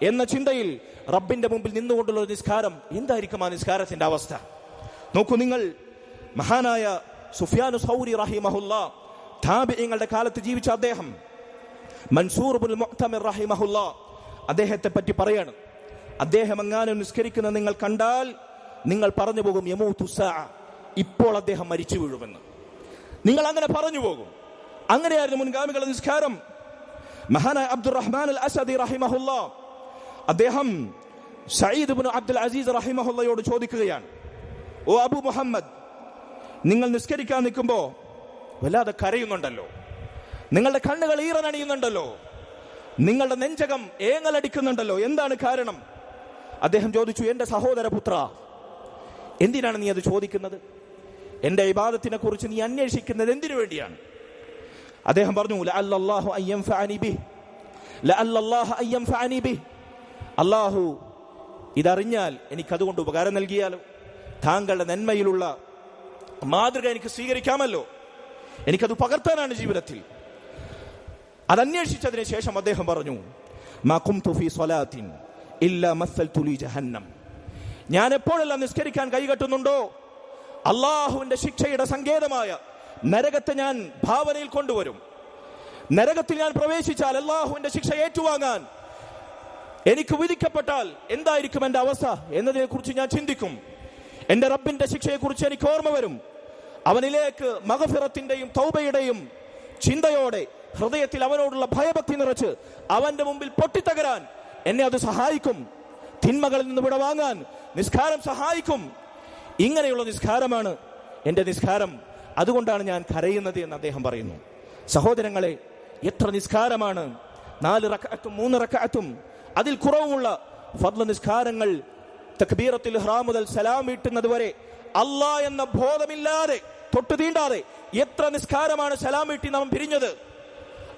എന്ന ചിന്തയിൽ റബ്ബിന്റെ മുമ്പിൽ നിന്നുകൊണ്ടുള്ള ഒരു നിസ്കാരം, എന്തായിരിക്കും ആ നിസ്കാരത്തിന്റെ അവസ്ഥ? നോക്കൂ നിങ്ങൾ, മഹാനായ സുഫ്യാനു സൗരി റഹിമഹുല്ലാഹ്, താബിഈങ്ങളുടെ കാലത്ത് ജീവിച്ച അദ്ദേഹം, മൻസൂർ ഇബ്നുൽ മുഅ്തമിർ റഹിമഹുല്ലാഹ്, അദ്ദേഹത്തെ പറ്റി പറയാണ്, അദ്ദേഹം എങ്ങാനും നിസ്കരിക്കുന്ന നിങ്ങൾ കണ്ടാൽ നിങ്ങൾ പറഞ്ഞു പോകും, യമൂതു സാഅ, ഇപ്പോൾ അദ്ദേഹം മരിച്ചു വീഴുമെന്ന് നിങ്ങൾ അങ്ങനെ പറഞ്ഞു പോകും. അങ്ങനെയായിരുന്നു മുൻഗാമികളുടെ നിസ്കാരം. മഹാനായ അബ്ദുറഹ്മാൻ അൽ അസദി റഹിമഹുല്ലാഹ്, അദ്ദേഹം സഈദ് ഇബ്നു അബ്ദുൽ അസീസ് റഹിമഹുല്ലയോട് ചോദിക്കുകയാണ്, ഓ അബു മുഹമ്മദ്, നിങ്ങൾ നിസ്കരിക്കാൻ നിൽക്കുമ്പോ വല്ലാതെ കരയുന്നുണ്ടല്ലോ, നിങ്ങളുടെ കണ്ണുകൾ ഈറനണിയുന്നുണ്ടല്ലോ, നിങ്ങളുടെ നെഞ്ചകം ഏങ്ങലടിക്കുന്നുണ്ടല്ലോ, എന്താണ് കാരണം? അദ്ദേഹം ചോദിച്ചു, എന്റെ സഹോദരപുത്ര, എന്തിനാണ് നീ അത് ചോദിക്കുന്നത്? എന്റെ ഇബാദത്തിനെ കുറിച്ച് നീ അന്വേഷിക്കുന്നത് എന്തിനു വേണ്ടിയാണ്? അദ്ദേഹം പറഞ്ഞു, ലഅല്ലല്ലാഹു അയ്യൻഫഅനി ബിഹി, ലഅല്ലല്ലാഹു അയ്യൻഫഅനി ബിഹി, അല്ലാഹു ഇതറിഞ്ഞാൽ എനിക്കതുകൊണ്ട് ഉപകാരം നൽകിയാലോ, താങ്കളുടെ നന്മയിലുള്ള മാതൃക എനിക്ക് സ്വീകരിക്കാമല്ലോ, എനിക്കത് പകർത്താനാണ് ജീവിതത്തിൽ. അതന്വേഷിച്ചതിന് ശേഷം അദ്ദേഹം പറഞ്ഞു, മാ ഖുംതു ഫീ സ്വലാത്തിൻ ഇല്ലാ മസ്സൽതു ലി ജഹന്നം. ഞാൻ എപ്പോഴെല്ലാം നിസ്കരിക്കാൻ കൈകെട്ടുന്നുണ്ടോ അള്ളാഹുവിന്റെ ശിക്ഷയുടെ സങ്കേതമായ നരകത്തെ ഞാൻ ഭാവനയിൽ കൊണ്ടുവരും. നരകത്തിൽ ഞാൻ പ്രവേശിച്ചാൽ അള്ളാഹുവിന്റെ ശിക്ഷ ഏറ്റുവാങ്ങാൻ എനിക്ക് വിധിക്കപ്പെട്ടാൽ എന്തായിരിക്കും എന്റെ അവസ്ഥ എന്നതിനെ കുറിച്ച് ഞാൻ ചിന്തിക്കും. എന്റെ റബ്ബിന്റെ ശിക്ഷയെ കുറിച്ച് എനിക്ക് ഓർമ്മ വരും. അവനിലേക്ക് മഗ്ഫിറത്തിന്റെയും തൗബയുടെയും ചിന്തയോടെ ഹൃദയത്തിൽ അവനോടുള്ള ഭയഭക്തി നിറച്ച് അവന്റെ മുമ്പിൽ പൊട്ടിത്തകരാൻ എന്നെ അത് സഹായിക്കും. തിന്മകളിൽ നിന്ന് വിടവാങ്ങാൻ നിസ്കാരം സഹായിക്കും. ഇങ്ങനെയുള്ള നിസ്കാരമാണ് എന്റെ നിസ്കാരം. അതുകൊണ്ടാണ് ഞാൻ കരയുന്നത് എന്ന് അദ്ദേഹം പറയുന്നു. സഹോദരങ്ങളെ, എത്ര നിസ്കാരമാണ്! 4 റക്അത്തും 3 റക്അത്തും അതിൽ കുറവുമുള്ള ഫർള് നിസ്കാരങ്ങൾ തക്ബീറത്തുൽ ഇഹ്റാം മുതൽ സലാം വീട്ടുന്നത് വരെ അല്ലാഹ് എന്ന ബോധമില്ലാതെ തൊട്ടു തീണ്ടാതെ എത്ര നിസ്കാരമാണ് സലാം വീട്ടി നാം പിരിഞ്ഞത്.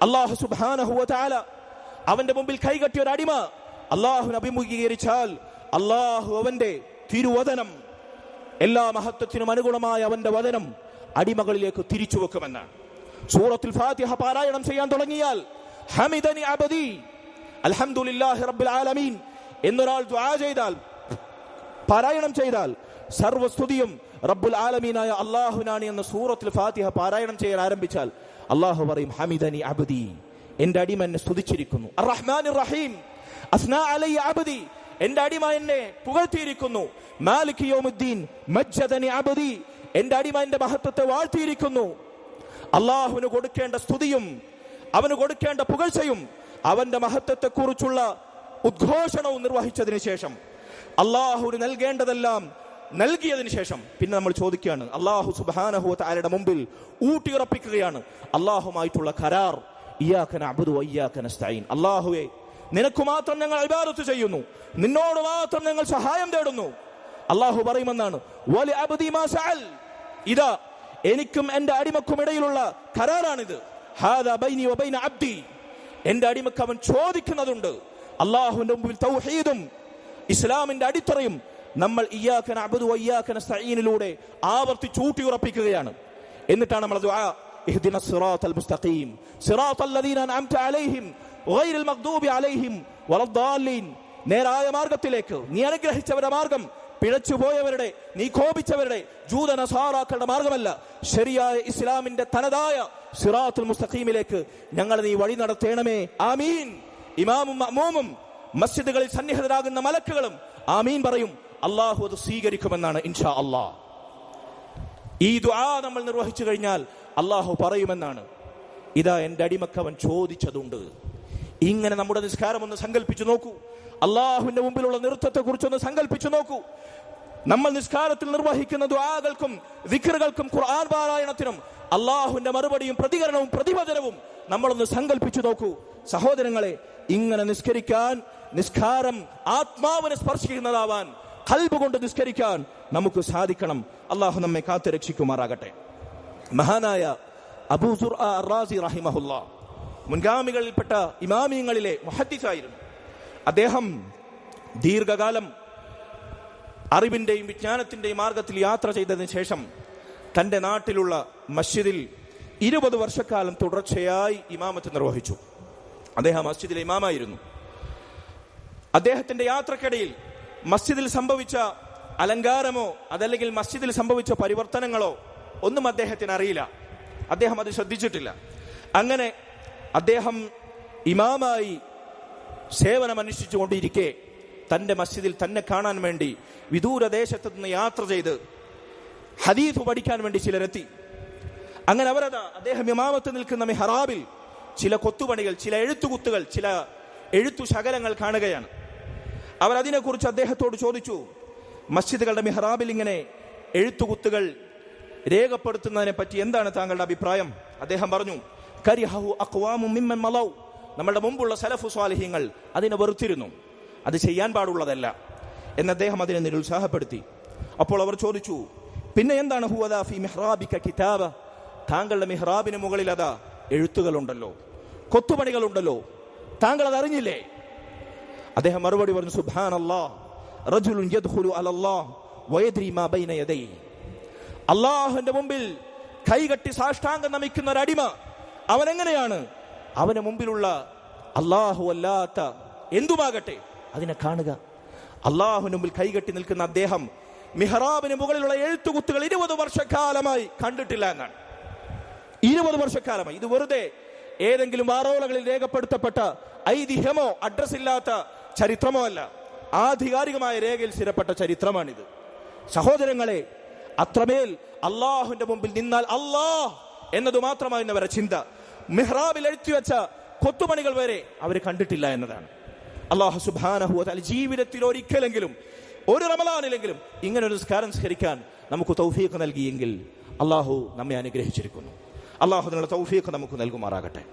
അല്ലാഹു സുബ്ഹാനഹു വ തആല അവന്റെ മുമ്പിൽ കൈകെട്ടിയ ഒരു അടിമ അല്ലാഹുവിനെ അഭിമുഖീകരിച്ചാൽ അല്ലാഹു അവന്റെ തിരുവദനം, എല്ലാ മഹത്വത്തിനും അനുഗുണമായ അവന്റെ വദനം അടിമകളിലേക്ക് തിരിച്ചു വെക്കുമെന്നാണ്. സൂറത്തുൽ ഫാത്തിഹ പാരായണം ചെയ്യാൻ തുടങ്ങിയാൽ ഹമിദനി അബ്ദി അൽഹംദുലില്ലാഹി റബ്ബിൽ ആലമീൻ എന്നൊരാൾ ദുആ ചെയ്താൽ, പാരായണം ചെയ്താൽ, സർവസ്തുതിയും റബ്ബുൽ ആലമീനായ അല്ലാഹുവിനാണ് എന്ന സൂറത്തുൽ ഫാത്തിഹ പാരായണം ചെയ്യാൻ ആരംഭിച്ചാൽ അല്ലാഹു പറയും ഹമിദനി അബ്ദി, എന്റെ അടിമ എന്നെ സ്തുതിച്ചിരിക്കുന്നു. അർറഹ്മാനിർ റഹീം അസ്നാ അലൈ അബ്ദി, എന്റെ അടിമ എന്നെ പുകഴ്ത്തിയിരിക്കുന്നു. മാലിക് യൗമുദ്ദീൻ മജ്ജദനി അബ്ദി, എന്റെ അടിമ എന്റെ മഹത്വത്തെ വാഴ്ത്തിയിരിക്കുന്നു. അള്ളാഹുവിന് കൊടുക്കേണ്ട സ്തുതിയും അവന് കൊടുക്കേണ്ട പുകഴ്ചയും അവന്റെ മഹത്വത്തെ കുറിച്ചുള്ള ഉദ്ഘോഷണവും നിർവഹിച്ചതിന് ശേഷം, അള്ളാഹുവിന് നൽകേണ്ടതെല്ലാം നൽകിയതിനു ശേഷം പിന്നെ നമ്മൾ ചോദിക്കുകയാണ്, അള്ളാഹു സുബ്ഹാനഹു വ തആലയുടെ മുമ്പിൽ ഊട്ടിയുറപ്പിക്കുകയാണ് അള്ളാഹുമായിട്ടുള്ള കരാർ. ഇയ്യാക നഅ്ബുദു വ ഇയ്യാക നസ്തഈൻ, അള്ളാഹുവേ നിനക്ക് മാത്രം ഞങ്ങൾ ഇബാദത്ത് ചെയ്യുന്നു, നിന്നോട് മാത്രം ഞങ്ങൾ സഹായം തേടുന്നു. അള്ളാഹു പറയുമെന്നാണ് വലി അബ്ദി മാ സഅൽ, ഇതാ എനിക്കും എന്റെ അടിമക്കും ഇടയിലുള്ള കരാറാണിത്. ഹാദാ ബൈനി വ ബൈന അബ്ദി, എന്റെ അടിമക്ക് അവൻ ചോദിക്കുന്നതുണ്ട്. അള്ളാഹുവിന്റെ മുമ്പിൽ തൗഹീദും ഇസ്ലാമിന്റെ അടിത്തറയും നമ്മൾ ഇയ്യാക നഅ്ബുദു വ ഇയ്യാക നസ്തഈനിലൂടെ ആവർത്തിച്ച് ഊട്ടിയുറപ്പിക്കുകയാണ്. എന്നിട്ടാണ് നമ്മൾ ദുആ ഇഹ്ദിനസ് സിറാത്തൽ മുസ്തഖീം സിറാത്തൽ ലദീന അൻഅംത അലൈഹിം ഗൈറിൽ മഗ്ദൂബി അലൈഹിം വലദ്ദാലിൻ, നേരായ മാർഗത്തിലേക്ക്, നീ അനുഗ്രഹിച്ചവരുടെ മാർഗം, പിഴച്ചുപോയവരുടെ, നീ കോപിച്ചവരുടെ, ജൂത നസാറാക്കളുടെ മാർഗമല്ല, ശരിയായ ഇസ്ലാമിന്റെ തനതായ സിറാത്തുൽ മുസ്തഖീമിലേക്ക് ഞങ്ങളെ നീ വഴി നടത്തേണമേ, ആമീൻ. ഇമാമും മഅ്മൂമും മസ്ജിദുകളിൽ സന്നിഹിതരാകുന്ന മലക്കുകളും ആമീൻ പറയും. അള്ളാഹു അത് സ്വീകരിക്കുമെന്നാണ് ഇൻഷാ അല്ലാഹ്. ഈ ദുആ നമ്മൾ നിർവഹിച്ചു കഴിഞ്ഞാൽ അള്ളാഹു പറയുമെന്നാണ്, ഇതാ എന്റെ അടിമക്ക് അവൻ ചോദിച്ചതുണ്ട്. ഇങ്ങനെ നമ്മുടെ നിസ്കാരം ഒന്ന് സങ്കല്പിച്ചു നോക്കൂ. അള്ളാഹുവിന്റെ മുമ്പിലുള്ള നൃത്തത്തെ കുറിച്ചൊന്ന് സങ്കല്പിച്ചു നോക്കൂ. നമ്മൾ നിസ്കാരത്തിൽ നിർവഹിക്കുന്ന ദുആകൾക്കും ദിക്റുകൾക്കും ഖുർആൻ പാരായണത്തിനും അള്ളാഹുവിന്റെ മറുപടിയും പ്രതികരണവും പ്രതിവചനവും നമ്മളൊന്ന് സങ്കല്പിച്ചു നോക്കൂ. സഹോദരങ്ങളെ, ഇങ്ങനെ നിസ്കരിക്കാൻ, നിസ്കാരം ആത്മാവിനെ സ്പർശിക്കുന്നതാവാൻ, ഖൽബ് കൊണ്ട് നിസ്കരിക്കാൻ നമുക്ക് സാധിക്കണം. അള്ളാഹു നമ്മെ കാത്തു രക്ഷിക്കുമാറാകട്ടെ. മഹാനായ അബൂ സുർഅ അർ-റാസി റഹിമഹുല്ലാഹ് മുൻഗാമികളിൽപ്പെട്ട ഇമാമിയങ്ങളിലെ മുഹദ്ദിസായിരുന്നു. അദ്ദേഹം ദീർഘകാലം അറിവിന്റെയും വിജ്ഞാനത്തിന്റെയും മാർഗത്തിൽ യാത്ര ചെയ്തതിനു ശേഷം തന്റെ നാട്ടിലുള്ള മസ്ജിദിൽ 20 വർഷക്കാലം തുടർച്ചയായി ഇമാമത്ത് നിർവഹിച്ചു. അദ്ദേഹം മസ്ജിദിലെ ഇമാമായിരുന്നു. അദ്ദേഹത്തിന്റെ യാത്രക്കിടയിൽ മസ്ജിദിൽ സംഭവിച്ച അലങ്കാരമോ അതല്ലെങ്കിൽ മസ്ജിദിൽ സംഭവിച്ച പരിവർത്തനങ്ങളോ ഒന്നും അദ്ദേഹത്തിന് അറിയില്ല. അദ്ദേഹം അത് ശ്രദ്ധിച്ചിട്ടില്ല. അങ്ങനെ അദ്ദേഹം ഇമാമായി സേവനമനുഷ്ഠിച്ചുകൊണ്ടിരിക്കെ തന്റെ മസ്ജിദിൽ തന്നെ കാണാൻ വേണ്ടി വിദൂരദേശത്ത് നിന്ന് യാത്ര ചെയ്ത് ഹദീസ് പഠിക്കാൻ വേണ്ടി ചിലരെത്തി. അങ്ങനെ അവരതാ അദ്ദേഹം ഇമാമത്ത് നിൽക്കുന്ന മിഹ്റാബിൽ ചില കൊത്തുപണികൾ, ചില എഴുത്തുകുത്തുകൾ, ചില എഴുത്തു ശകലങ്ങൾ കാണുകയാണ്. അവരതിനെക്കുറിച്ച് അദ്ദേഹത്തോട് ചോദിച്ചു, മസ്ജിദുകളുടെ മിഹ്റാബിൽ ഇങ്ങനെ എഴുത്തുകുത്തുകൾ രേഖപ്പെടുത്തുന്നതിനെ പറ്റി എന്താണ് താങ്കളുടെ അഭിപ്രായം? അദ്ദേഹം പറഞ്ഞു, കരിഹു അഖ്വാമും മിമ്മൻ മലൗ, നമ്മുടെ മുമ്പുള്ള സലഫു സ്വാലിഹീങ്ങൾ അതിനെ വെറുത്തിരുന്നു, അത് ചെയ്യാൻ പാടുള്ളതല്ല എന്ന് അദ്ദേഹം അതിനെ നിരുത്സാഹപ്പെടുത്തി. അപ്പോൾ അവർ ചോദിച്ചു, പിന്നെ എന്താണ് ഹുവദാ ഫി മിഹ്റാബിക കിതാബ, താങ്കളുടെ മിഹ്റാബിന് മുകളിൽ അതാ എഴുത്തുകളുണ്ടല്ലോ, കൊത്തുപണികളുണ്ടല്ലോ, താങ്കൾ അത് അറിഞ്ഞില്ലേ? അദ്ദേഹം മറുപടി പറഞ്ഞു, സുബ്ഹാനല്ലാഹ് റജുലുൻ യദ്ഖുലു അലല്ലാഹ് വയദ്രി മാ ബൈന യദൈഹി, അല്ലാഹുവിന്റെ മുമ്പിൽ കൈകെട്ടി സാഷ്ടാംഗം നമിക്കുന്ന ഒരു അടിമ അവൻ എങ്ങനെയാണ് അവന് മുമ്പിലുള്ള അല്ലാഹു അല്ലാത്ത എന്തുമാകട്ടെ അതിനെ കാണുക. അള്ളാഹുവിന് മുമ്പിൽ കൈകെട്ടി നിൽക്കുന്ന അദ്ദേഹം മിഹ്റാബിന് മുകളിലുള്ള എഴുത്തുകുത്തുകൾ 20 വർഷക്കാലമായി കണ്ടിട്ടില്ല എന്നാണ്. 20 വർഷക്കാലമായി. ഇത് വെറുതെ ഏതെങ്കിലും വാറോളകളിൽ രേഖപ്പെടുത്തപ്പെട്ട ഐതിഹ്യമോ അഡ്രസ് ഇല്ലാത്ത ചരിത്രമോ അല്ല, ആധികാരികമായ രേഖയിൽ സ്ഥിരപ്പെട്ട ചരിത്രമാണിത്. സഹോദരങ്ങളെ, അത്രമേൽ അള്ളാഹുവിന്റെ മുമ്പിൽ നിന്നാൽ അള്ളാഹ് എന്നത് മാത്രമായിരുന്നു അവരുടെ ചിന്ത. മിഹ്റാബിൽ എഴുത്തിവെച്ച കൊത്തുപണികൾ വരെ അവർ കണ്ടിട്ടില്ല എന്നതാണ്. അള്ളാഹു സുബ്ഹാനഹു വ തആല ജീവിതത്തിൽ ഒരിക്കലെങ്കിലും ഒരു റമളാനിലെങ്കിലും ഇങ്ങനെ ഒരു നിസ്കാരം നിസ്കരിക്കാൻ നമുക്ക് തൗഫീഖ് നൽകിയെങ്കിൽ അള്ളാഹു നമ്മെ അനുഗ്രഹിച്ചിരിക്കുന്നു. അള്ളാഹു അതിനുള്ള തൗഫീഖ് നമുക്ക് നൽകുമാറാകട്ടെ.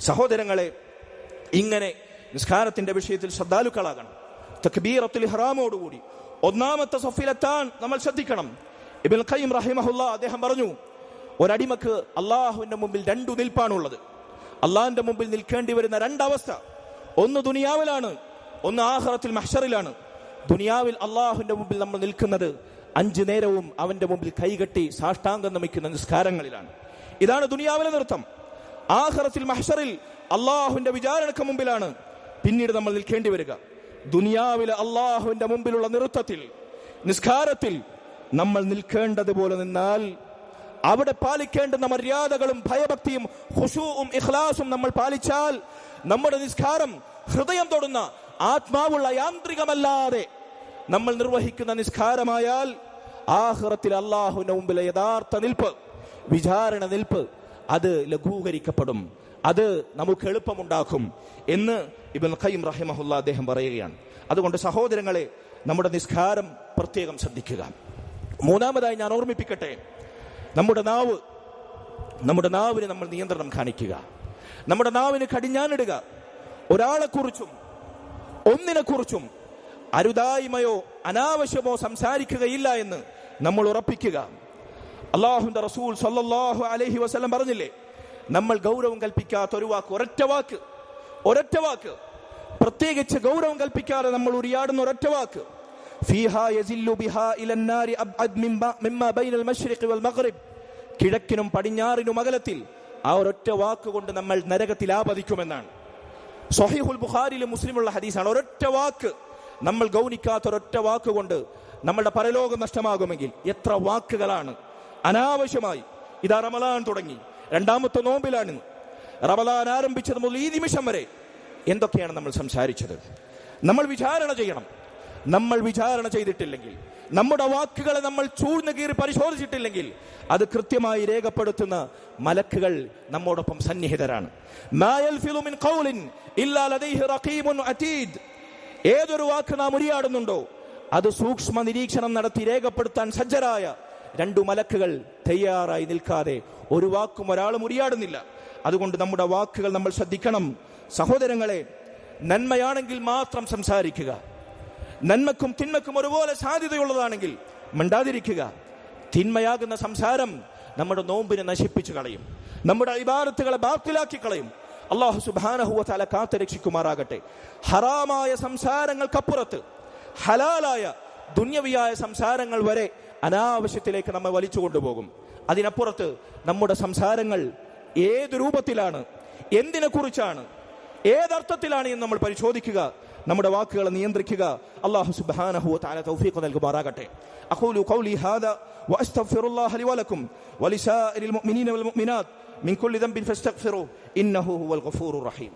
സഹോദരങ്ങളെ, ഇങ്ങനെ നിസ്കാരത്തിന്റെ വിഷയത്തിൽ ശ്രദ്ധാലുക്കളാകണം. തക്ബീറത്തുൽ ഇഹ്റാമോടുകൂടി ഒന്നാമത്തെ സഫിലെത്താൻ നമ്മൾ ശ്രദ്ധിക്കണം. ഇബ്നുൽ ഖയ്യിം റഹിമഹുല്ലാ അദ്ദേഹം പറഞ്ഞു, ഒരടിമക്ക് അള്ളാഹുവിന്റെ മുമ്പിൽ 2 നിൽപ്പാണുള്ളത്. അള്ളാഹിന്റെ മുമ്പിൽ നിൽക്കേണ്ടി വരുന്ന 2 അവസ്ഥ, ഒന്ന് ദുനിയാവിലാണ്, ഒന്ന് ആഖിറത്തിൽ മഹ്ശറിലാണ്. ദുനിയാവിൽ അള്ളാഹുവിന്റെ മുമ്പിൽ നമ്മൾ നിൽക്കുന്നത് 5 നേരവും അവന്റെ മുമ്പിൽ കൈകെട്ടി സാഷ്ടാംഗം നമിക്കുന്ന നിസ്കാരങ്ങളിലാണ്. ഇതാണ് ദുനിയാവിലെ നൃത്തം. ആഖിറത്തിൽ മഹ്ശറിൽ അള്ളാഹുവിന്റെ വിചാരണക്ക് മുമ്പിലാണ് പിന്നീട് നമ്മൾ നിൽക്കേണ്ടി വരിക. ദുനിയാവിലെ അള്ളാഹുവിന്റെ മുമ്പിലുള്ള നൃത്തത്തിൽ, നിസ്കാരത്തിൽ നമ്മൾ നിൽക്കേണ്ടതുപോലെ നിന്നാൽ, അവിടെ പാലിക്കേണ്ടുന്ന മര്യാദകളും ഭയഭക്തിയും ഖുശൂഉം ഇഖ്ലാസും നമ്മൾ പാലിച്ചാൽ, നമ്മുടെ നിസ്കാരം ഹൃദയം തൊടുന്ന ആത്മാവുള്ള യാന്ത്രികമല്ലാതെ നമ്മൾ നിർവഹിക്കുന്ന നിസ്കാരമായാൽ, ആഖിറത്തിൽ അള്ളാഹുവിന്റെ മുമ്പിലെ യഥാർത്ഥ നിൽപ്പ്, വിചാരണ നിൽപ്പ്, അത് ലഘൂകരിക്കപ്പെടും, അത് നമുക്ക് എളുപ്പമുണ്ടാക്കും എന്ന് ഇബ്നുൽ ഖയ്യിം റഹിമഹുല്ലാ അദ്ദേഹം പറയുകയാണ്. അതുകൊണ്ട് സഹോദരങ്ങളെ, നമ്മുടെ നിസ്കാരം പ്രത്യേകം ശ്രദ്ധിക്കുക. മൂന്നാമതായി ഞാൻ ഓർമ്മിപ്പിക്കട്ടെ, നമ്മുടെ നാവിന് നമ്മൾ നിയന്ത്രണം കാണിക്കുക. നമ്മുടെ നാവിന് കടിഞ്ഞാനിടുക. ഒരാളെക്കുറിച്ചും ഒന്നിനെക്കുറിച്ചും അരുതായ്മയോ അനാവശ്യമോ സംസാരിക്കുകയില്ല എന്ന് നമ്മൾ ഉറപ്പിക്കുക. അല്ലാഹുവിന്റെ റസൂൽ സ്വല്ലല്ലാഹു അലൈഹി വസല്ലം പറഞ്ഞില്ലേ, നമ്മൾ ഗൗരവം കൽപ്പിക്കാത്ത ഒരു വാക്ക്, ഒരൊറ്റ വാക്ക്, പ്രത്യേകിച്ച് ഗൗരവം കൽപ്പിക്കാതെ നമ്മൾ ഉരിയാടുന്ന ഒരൊറ്റ വാക്ക്, ഫീഹാ യസില്ലു ബിഹാ ഇലന്നാരി അബ്അദ് മിമ്മാ ബൈനൽ മശ്രിഖി വൽ മഗ്രിബ്, കിഴക്കിനും പടിഞ്ഞാറിനും അകലത്തിൽ ആ ഒരൊറ്റ വാക്കുകൊണ്ട് നമ്മൾ നരകത്തിൽ ആപതിക്കുമെന്നാണ്. സ്വഹീഹുൽ ബുഖാരിയിലും മുസ്ലിമുള്ള ഹദീസാണ്. ഒരൊറ്റ വാക്ക്, നമ്മൾ ഗൗനിക്കാത്ത ഒരൊറ്റ വാക്കുകൊണ്ട് നമ്മളുടെ പരലോകം നഷ്ടമാകുമെങ്കിൽ എത്ര വാക്കുകളാണ് അനാവശ്യമായി. ഇതാ റമളാൻ തുടങ്ങി, 2ാമത്തെ നോമ്പിലാണ്. റമളാൻ ആരംഭിച്ചത് മുതൽ ഈ നിമിഷം വരെ എന്തൊക്കെയാണ് നമ്മൾ സംസാരിച്ചത്? നമ്മൾ വിചാരണ ചെയ്യണം. നമ്മൾ വിചാരണ ചെയ്തിട്ടില്ലെങ്കിൽ, നമ്മുടെ വാക്കുകളെ നമ്മൾ ചൂഴ്ന്നു കീറി പരിശോധിച്ചിട്ടില്ലെങ്കിൽ, അത് കൃത്യമായി രേഖപ്പെടുത്തുന്ന മലക്കുകൾ നമ്മോടൊപ്പം സന്നിഹിതരാണ്. മാ യൽഫിളു മിൻ ഖൗലിൻ ഇല്ലാ ലദൈഹി റഖീബുൻ അതീദ്. ഏതൊരു വാക്ക് നാം ഉരിയാടുന്നുണ്ടോ അത് സൂക്ഷ്മ നിരീക്ഷണം നടത്തി രേഖപ്പെടുത്താൻ സജ്ജരായ 2 മലക്കുകൾ തയ്യാറായി നിൽക്കാതെ ഒരു വാക്കും ഒരാളും ഉരിയാടുന്നില്ല. അതുകൊണ്ട് നമ്മുടെ വാക്കുകൾ നമ്മൾ ശ്രദ്ധിക്കണം. സഹോദരങ്ങളെ, നന്മയാണെങ്കിൽ മാത്രം സംസാരിക്കുക. നന്മക്കും തിന്മക്കും ഒരുപോലെ സാധ്യതയുള്ളതാണെങ്കിൽ മിണ്ടാതിരിക്കുക. തിന്മയാകുന്ന സംസാരം നമ്മുടെ നോമ്പിനെ നശിപ്പിച്ചു കളയും, നമ്മുടെ ഇബാദത്തുകളെ ബാത്തിലാക്കി കളയും. അല്ലാഹു സുബ്ഹാനഹു വ തആല കാത്തുരക്ഷിക്കുമാറാകട്ടെ. ഹറാമായ സംസാരങ്ങൾക്കപ്പുറത്ത് ഹലാലായ ദുന്യവിയായ സംസാരങ്ങൾ വരെ അനാവശ്യത്തിലേക്ക് നമ്മെ വലിച്ചു കൊണ്ടുപോകും. അതിനപ്പുറത്ത് നമ്മുടെ സംസാരങ്ങൾ ഏത് രൂപത്തിലാണ്, എന്തിനെ കുറിച്ചാണ്, ഏതർത്ഥത്തിലാണ് എന്ന് നമ്മൾ പരിശോധിക്കുക. നമ്മുടെ വാക്കുകളെ നിയന്ത്രിക്കുക. അല്ലാഹു സുബ്ഹാനഹു വ തആല തൗഫീഖ് നൽകുമാറാകട്ടെ. അഖൂലു ഖൗലി ഹാദാ വഅസ്തഗ്ഫിറുല്ലാഹ ലി വലക്കും വലിസാഇരിൽ മുഅ്മിനീന വൽ മുഅ്മിനാത്ത് മിൻ കുല്ലി ദംബിൻ ഫസ്തഗ്ഫിറു ഇന്നഹു ഹുവൽ ഗഫൂറുർ റഹീം.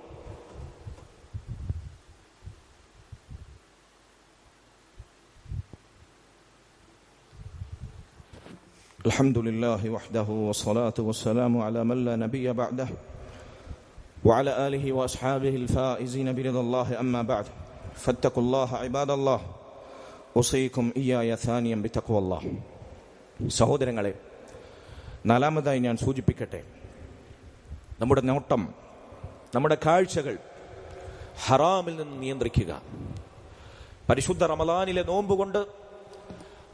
അൽഹംദുലില്ലാഹി വഹ്ദഹു വസ്സലാത്തു വസ്സലാമു അലാ മൻ ലാ നബിയ്യ ബഅദഹു وعلى آله وأصحابه الفائزين برضا الله أما بعد فاتقوا الله عباد الله أوصيكم إياي ثانيا بتقوى الله. സഹോദരങ്ങളെ, 4ാമതായി ഞാൻ സൂചിപ്പിക്കട്ടെ, നമ്മുടെ നോട്ടം, നമ്മുടെ കാഴ്ചകൾ ഹറാമിൽ നിന്ന് നിയന്ത്രിക്കുക. പരിശുദ്ധ റമളാനിലെ നോമ്പ് കൊണ്ട്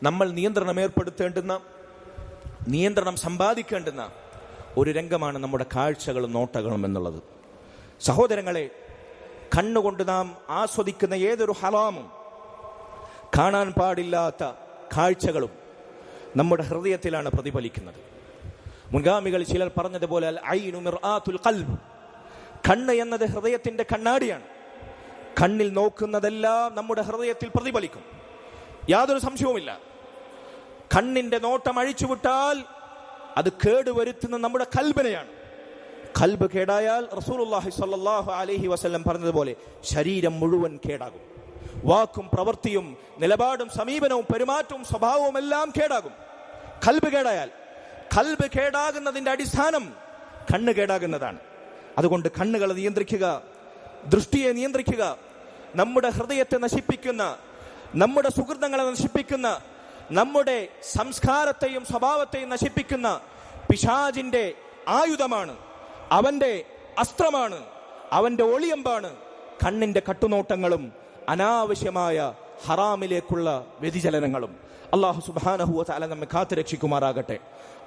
നമ്മൾ നിയന്ത്രണം ഏർപ്പെടുത്തേണ്ടുന്ന, നിയന്ത്രണം സമ്പാദിക്കേണ്ടുന്ന ഒരു രംഗമാണ് നമ്മുടെ കാഴ്ചകളും നോട്ടങ്ങളും എന്നുള്ളത്. സഹോദരങ്ങളെ, കണ്ണുകൊണ്ട് നാം ആസ്വദിക്കുന്ന ഏതൊരു ഹറാമും, കാണാൻ പാടില്ലാത്ത കാഴ്ചകളും നമ്മുടെ ഹൃദയത്തിലാണ് പ്രതിഫലിക്കുന്നത്. മുൻഗാമികൾ ചിലർ പറഞ്ഞതുപോലെ അൽ ഐനു മിർആത്തുൽ ഖൽബ്, കണ്ണ് എന്നത് ഹൃദയത്തിന്റെ കണ്ണാടിയാണ്. കണ്ണിൽ നോക്കുന്നതെല്ലാം നമ്മുടെ ഹൃദയത്തിൽ പ്രതിഫലിക്കും, യാതൊരു സംശയവുമില്ല. കണ്ണിന്റെ നോട്ടം അഴിച്ചുവിട്ടാൽ അത് കേടുവരുത്തുന്ന നമ്മുടെ കൽബനെയാണ്. കൽബ് കേടായാൽ റസൂലുള്ളാഹി സ്വല്ലല്ലാഹു അലൈഹി വസല്ലം പറഞ്ഞതുപോലെ ശരീരം മുഴുവൻ കേടാകും. വാക്കും പ്രവൃത്തിയും നിലപാടും സമീപനവും പെരുമാറ്റവും സ്വഭാവവും എല്ലാം കേടാകും. കൽബ് കേടായാൽ, കൽബ് കേടാകുന്നതിന്റെ അടിസ്ഥാനം കണ്ണ് കേടാകുന്നതാണ്. അതുകൊണ്ട് കണ്ണുകളെ നിയന്ത്രിക്കുക, ദൃഷ്ടിയെ നിയന്ത്രിക്കുക. നമ്മുടെ ഹൃദയത്തെ നശിപ്പിക്കുന്ന, നമ്മുടെ സുഹൃത്തുക്കളെ നശിപ്പിക്കുന്ന, നമ്മുടെ സംസ്കാരത്തെയും സ്വഭാവത്തെയും നശിപ്പിക്കുന്ന പിശാചിന്റെ ആയുധമാണ്, അവന്റെ അസ്ത്രമാണ്, അവന്റെ ഒളിയമ്പാണ് കണ്ണിന്റെ കട്ടുനോട്ടങ്ങളും അനാവശ്യമായ ഹറാമിലേക്കുള്ള വ്യതിചലനങ്ങളും. അല്ലാഹു സുബ്ഹാനഹു വ തആല നമ്മെ കാത്തുരക്ഷിക്കുമാറാകട്ടെ.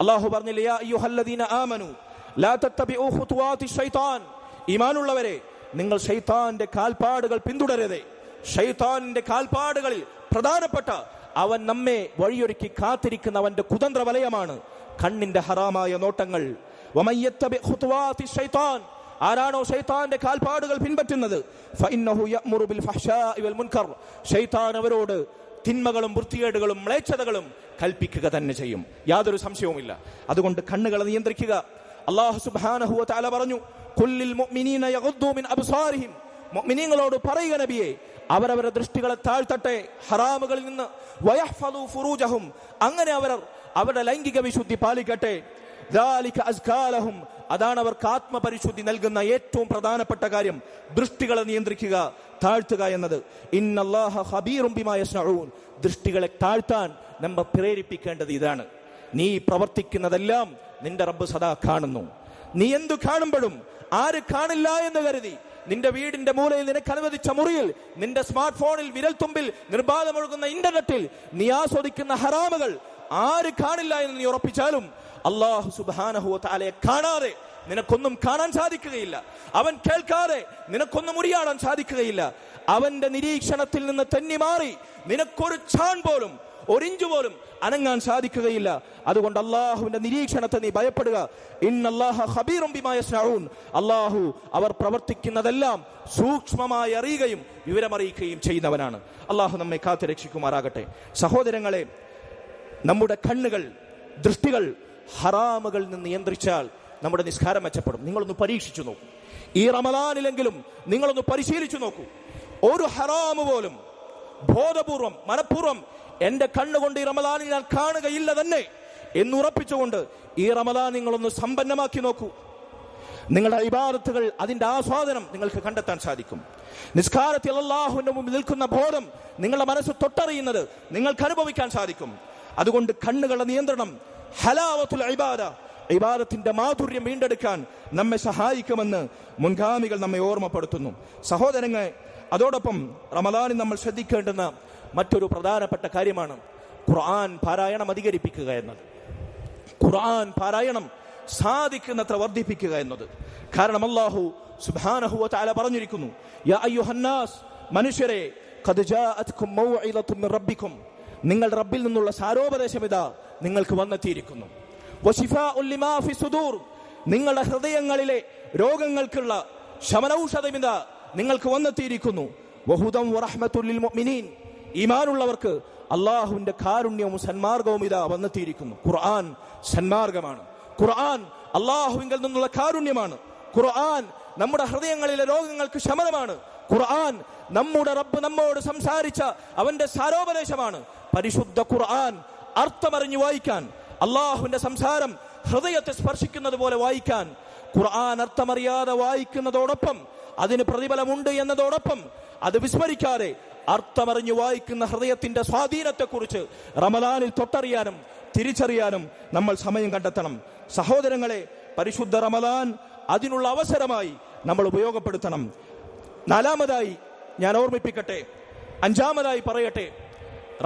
അല്ലാഹു പറഞ്ഞില്ലേ, യാ അയ്യുഹല്ലദീന ആമനു ലാ തത്തബിഉ ഖുതുവാതി ശൈത്താൻ. ഈമാനുള്ളവരെ, നിങ്ങൾ ശൈത്താന്റെ കാൽപ്പാടുകൾ പിന്തുടരരുതേ. ശൈത്താനിന്റെ കാൽപ്പാടുകളിൽ പ്രധാനപ്പെട്ട അവൻ നമ്മെ വഴിയൊരുക്കി കാത്തിരിക്കുന്ന അവന്റെ കുതന്ത്ര വലയമാണ് കണ്ണിന്റെ ഹറാമായ നോട്ടങ്ങൾ. വമൻ യത്തബി ഖുതുവാതി ശൈത്താൻ, ആരാണോ ശൈത്താന്റെ കാൽപ്പാടുകൾ പിൻപറ്റുന്നത്, ഫഇന്നഹു യഅ്മുറു ബിൽ ഫഹ്ശാഇ വൽ മുൻകർ, ശൈത്താൻ അവരോട് തിന്മകളും വൃത്തികേടുകളും മ്ലേച്ഛതകളും കൽപ്പിക്കുക തന്നെ ചെയ്യും, യാതൊരു സംശയവുമില്ല. അതുകൊണ്ട് കണ്ണുകളെ നിയന്ത്രിക്കുക. അല്ലാഹു സുബ്ഹാനഹു വ തആല പറഞ്ഞു, ഖുല്ലിൽ മുഅ്മിനീന യഗ്ദൂ മിൻ അബ്സാരിഹിം, മുഅ്മിനീങ്ങളോട് പറയുക നബിയെ, അവരവരുടെ ദൃഷ്ടികളെ താഴ്ത്തട്ടെ ഹറാമുകളിൽ നിന്ന്. വയഹ്ഫദൂ ഫുറൂജഹും, അങ്ങനെ അവരുടെ ലൈംഗിക വിശുദ്ധി പാലിക്കട്ടെ. ദാലിക അസ്കാ ലഹും, അതാണ് അവർക്ക് ആത്മപരിശുദ്ധി നൽകുന്ന ഏറ്റവും പ്രധാനപ്പെട്ട കാര്യം, ദൃഷ്ടികളെ നിയന്ത്രിക്കുക, താഴ്ത്തുക എന്നത്. ഇന്നല്ലാഹ ഖബീറും ബിമാ യസ്നഊൻ, ദൃഷ്ടികളെ താഴ്ത്താൻ നമ്മെ പ്രേരിപ്പിക്കേണ്ടത് ഇതാണ്. നീ പ്രവർത്തിക്കുന്നതെല്ലാം നിന്റെ റബ്ബ് സദാ കാണുന്നു. നീ എന്തു കാണുമ്പോഴും ആര് കാണില്ല എന്ന് കരുതി നിന്റെ വീടിന്റെ മൂലയിൽ നിനക്ക് അനുവദിച്ച മുറിയിൽ, നിന്റെ സ്മാർട്ട് ഫോണിൽ, വിരൽത്തുമ്പിൽ നിർബാധമൊഴുകുന്ന ഇന്റർനെറ്റിൽ നീ ആസ്വദിക്കുന്ന ഹറാമുകൾ ആര് കാണില്ല എന്ന് നീ ഉറപ്പിച്ചാലും അല്ലാഹു സുബ്ഹാനഹു വ തആലയെ കാണാതെ നിനക്കൊന്നും കാണാൻ സാധിക്കുകയില്ല. അവൻ കേൾക്കാതെ നിനക്കൊന്നും ഉരിയാടാൻ സാധിക്കുകയില്ല. അവന്റെ നിരീക്ഷണത്തിൽ നിന്ന് തെന്നി മാറി നിനക്കൊരു ചാൺ പോലും, ഒരിഞ്ചു പോലും അനങ്ങാൻ സാധിക്കുകയില്ല. അതുകൊണ്ട് അള്ളാഹുവിന്റെ നിരീക്ഷണത്തെ നീ ഭയപ്പെടുക. ഇന്നല്ലാഹ ഖബീറും ബിമാ യസ്നഊൻ, അള്ളാഹു അവർ പ്രവർത്തിക്കുന്നതെല്ലാം സൂക്ഷ്മമായി അറിയുകയും വിവരമറിയിക്കുകയും ചെയ്യുന്നവനാണ്. അള്ളാഹു നമ്മെ കാത്തു രക്ഷിക്കുമാറാകട്ടെ. സഹോദരങ്ങളെ, നമ്മുടെ കണ്ണുകൾ, ദൃഷ്ടികൾ ഹറാമുകളിൽ നിന്ന് നിയന്ത്രിച്ചാൽ നമ്മുടെ നിസ്കാരം മെച്ചപ്പെടും. നിങ്ങളൊന്ന് പരീക്ഷിച്ചു നോക്കൂ. ഈ റമദാനിലെങ്കിലും നിങ്ങളൊന്ന് പരിശീലിച്ചു നോക്കൂ. ഒരു ഹറാമ് പോലും ബോധപൂർവം, മനഃപൂർവ്വം എന്റെ കണ്ണുകൊണ്ട് ഈ റമദാനിൽ ഞാൻ കാണുകയില്ല തന്നെ എന്നുറപ്പിച്ചുകൊണ്ട് ഈ റമദാൻ നിങ്ങളൊന്ന് സമ്പന്നമാക്കി നോക്കൂ. നിങ്ങളുടെ ഇബാദത്തുകൾ, അതിന്റെ ആസ്വാദനം നിങ്ങൾക്ക് കണ്ടെത്താൻ സാധിക്കും. നിസ്കാരത്തിൽ അല്ലാഹുവിന്റെ മുമ്പിൽ നിൽക്കുന്ന ബോധം നിങ്ങളുടെ മനസ്സ് തൊട്ടറിയുന്നത് നിങ്ങൾക്ക് അനുഭവിക്കാൻ സാധിക്കും. അതുകൊണ്ട് കണ്ണുകളുടെ നിയന്ത്രണം ഹലാവത്തുൽ ഇബാദ, ഇബാദത്തിന്റെ മാധുര്യം വീണ്ടെടുക്കാൻ നമ്മെ സഹായിക്കുമെന്ന് മുൻഗാമികൾ നമ്മെ ഓർമ്മപ്പെടുത്തുന്നു. സഹോദരങ്ങളെ, അതോടൊപ്പം റമദാനിൽ നമ്മൾ ശ്രദ്ധിക്കേണ്ടുന്ന മറ്റൊരു പ്രധാനപ്പെട്ട കാര്യമാണ് ഖുർആൻ പാരായണം അധികരിപ്പിക്കുക എന്നത്. ഖുർആൻ പാരായണം സാധിക്കുന്നത്ര വർദ്ധിപ്പിക്കുക എന്നത്. കാരണം അല്ലാഹു സുബ്ഹാനഹു വ തആല പറഞ്ഞിരിക്കുന്നു, യാ അയ്യുഹന്നാസ്, മനുഷ്യരെ, ഖദ് ജാഅത്കും മൗഇദത്തും മിർ റബ്ബിക്കും, നിങ്ങളുടെ റബ്ബിൽ നിന്നുള്ള സാരോപദേശം ഇതാ നിങ്ങൾക്ക് വന്നെത്തിയിരിക്കുന്നു. വശിഫാഉൻ ലിമാ ഫി സുദൂർ, നിങ്ങളുടെ ഹൃദയങ്ങളിലെ രോഗങ്ങൾക്കുള്ള ശമനൌഷധം ഇതാ നിങ്ങൾക്ക് വന്നെത്തിയിരിക്കുന്നു. വഹുദൻ വറഹ്മത്തുൽ ലിൽ മുഅ്മിനീൻ, ഈമാനുള്ളവർക്ക് അല്ലാഹുവിന്റെ കാരുണ്യവും സന്മാർഗവും ഇതാ വന്നെത്തിയിരിക്കുന്നു. ഖുർആൻ സന്മാർഗമാണ്. ഖുർആൻ അല്ലാഹുവിൽ നിന്നുള്ള കാരുണ്യമാണ്. ഖുർആൻ നമ്മുടെ ഹൃദയങ്ങളിലെ രോഗങ്ങൾക്ക് ശമനമാണ്. ഖുർആൻ നമ്മുടെ റബ്ബ് നമ്മോട് സംസാരിച്ച അവന്റെ സാരോപദേശമാണ്. പരിശുദ്ധ ഖുർആൻ അർത്ഥമറിഞ്ഞു വായിക്കാൻ, അല്ലാഹുവിന്റെ സംസാരം ഹൃദയത്തെ സ്പർശിക്കുന്നത് പോലെ വായിക്കാൻ, ഖുർആൻ അർത്ഥമറിയാതെ വായിക്കുന്നതോടൊപ്പം അതിന് പ്രതിഫലമുണ്ട് എന്നതോടൊപ്പം അത് വിസ്മരിക്കാതെ അർത്ഥമറിഞ്ഞു വായിക്കുന്ന ഹൃദയത്തിന്റെ സ്വാധീനത്തെക്കുറിച്ച് റമദാനിൽ തൊട്ടറിയാനും തിരിച്ചറിയാനും നമ്മൾ സമയം കണ്ടെത്തണം. സഹോദരങ്ങളെ, പരിശുദ്ധ റമദാൻ അതിനുള്ള അവസരമായി നമ്മൾ ഉപയോഗപ്പെടുത്തണം. നാലാമതായി ഞാൻ ഓർമ്മിപ്പിക്കട്ടെ, അഞ്ചാമതായി പറയട്ടെ,